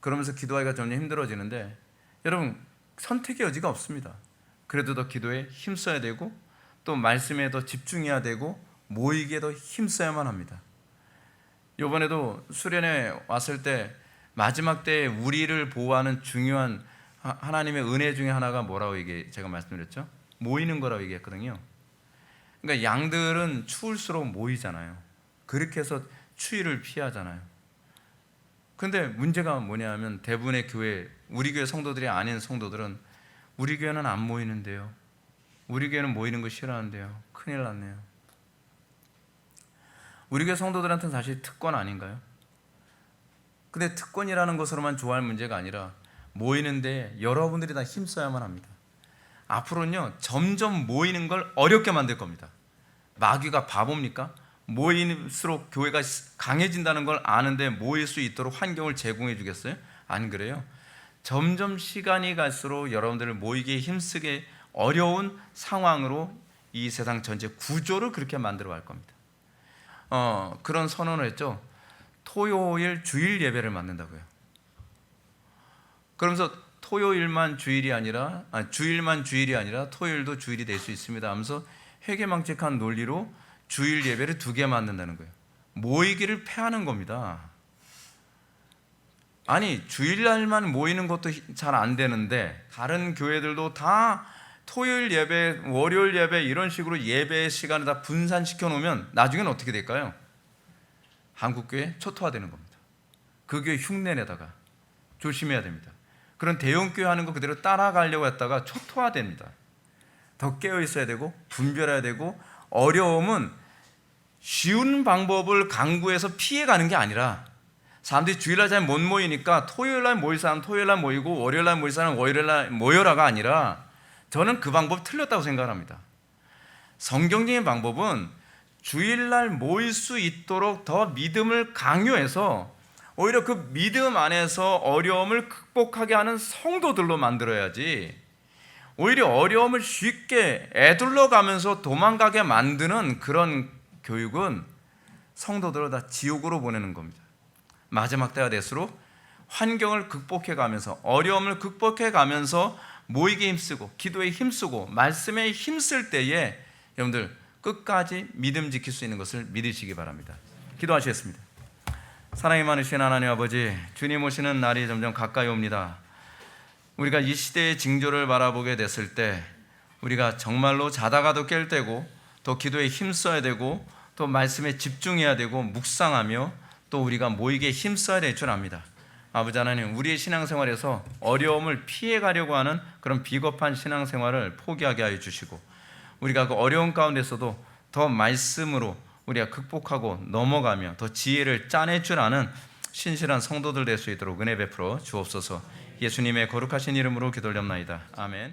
그러면서 기도하기가 점점 힘들어지는데, 여러분 선택의 여지가 없습니다. 그래도 더 기도에 힘써야 되고, 또 말씀에 더 집중해야 되고, 모이기에 더 힘써야만 합니다. 이번에도 수련회 왔을 때 마지막 때에 우리를 보호하는 중요한 하나님의 은혜 중에 하나가 뭐라고 제가 말씀드렸죠? 모이는 거라고 얘기했거든요. 그러니까 양들은 추울수록 모이잖아요. 그렇게 해서 추위를 피하잖아요. 근데 문제가 뭐냐면 대부분의 교회, 우리 교회 성도들이 아닌 성도들은 우리 교회는 안 모이는데요, 우리 교회는 모이는 거 싫어하는데요, 큰일 났네요. 우리 교회 성도들한테는 사실 특권 아닌가요? 근데 특권이라는 것으로만 좋아할 문제가 아니라 모이는데 여러분들이 다 힘써야만 합니다. 앞으로는요, 점점 모이는 걸 어렵게 만들 겁니다. 마귀가 바보입니까? 모일수록 교회가 강해진다는 걸 아는데 모일 수 있도록 환경을 제공해 주겠어요? 안 그래요. 점점 시간이 갈수록 여러분들을 모이기에 힘쓰게 어려운 상황으로 이 세상 전체 구조를 그렇게 만들어 갈 겁니다. 그런 선언을 했죠. 토요일 주일 예배를 만든다고요. 그러면서 토요일만 주일이 아니라 주일만 주일이 아니라 토요일도 주일이 될 수 있습니다 하면서 회개망측한 논리로 주일 예배를 2개 만든다는 거예요. 모이기를 패하는 겁니다. 아니, 주일날만 모이는 것도 잘 안 되는데 다른 교회들도 다 토요일 예배, 월요일 예배 이런 식으로 예배 시간을 다 분산시켜 놓으면 나중에는 어떻게 될까요? 한국교회 초토화되는 겁니다. 그 교회 흉내내다가 조심해야 됩니다. 그런 대형교회 하는 거 그대로 따라가려고 했다가 초토화됩니다. 더 깨어 있어야 되고 분별해야 되고, 어려움은 쉬운 방법을 강구해서 피해가는 게 아니라, 사람들이 주일날 잘 못 모이니까 토요일날 모일 사람 토요일날 모이고 월요일날 모일 사람 월요일날 모여라가 아니라, 저는 그 방법 틀렸다고 생각합니다. 성경적인 방법은 주일날 모일 수 있도록 더 믿음을 강요해서 오히려 그 믿음 안에서 어려움을 극복하게 하는 성도들로 만들어야지, 오히려 어려움을 쉽게 애둘러 가면서 도망가게 만드는 그런 교육은 성도들을 다 지옥으로 보내는 겁니다. 마지막 때가 될수록 환경을 극복해 가면서, 어려움을 극복해 가면서 모이기에 힘쓰고 기도에 힘쓰고 말씀에 힘쓸 때에 여러분들 끝까지 믿음 지킬 수 있는 것을 믿으시기 바랍니다. 기도하시겠습니다. 사랑이 많으신 하나님 아버지, 주님 오시는 날이 점점 가까이 옵니다. 우리가 이 시대의 징조를 바라보게 됐을 때 우리가 정말로 자다가도 깰 때고, 또 기도에 힘써야 되고, 또 말씀에 집중해야 되고, 묵상하며 또 우리가 모이기에 힘써야 될 줄 압니다. 아버지 하나님, 우리의 신앙생활에서 어려움을 피해가려고 하는 그런 비겁한 신앙생활을 포기하게 하여 주시고, 우리가 그 어려운 가운데서도 더 말씀으로 우리가 극복하고 넘어가며 더 지혜를 짜낼 줄 아는 신실한 성도들 될 수 있도록 은혜 베풀어 주옵소서. 예수님의 거룩하신 이름으로 기도드립나이다. 아멘.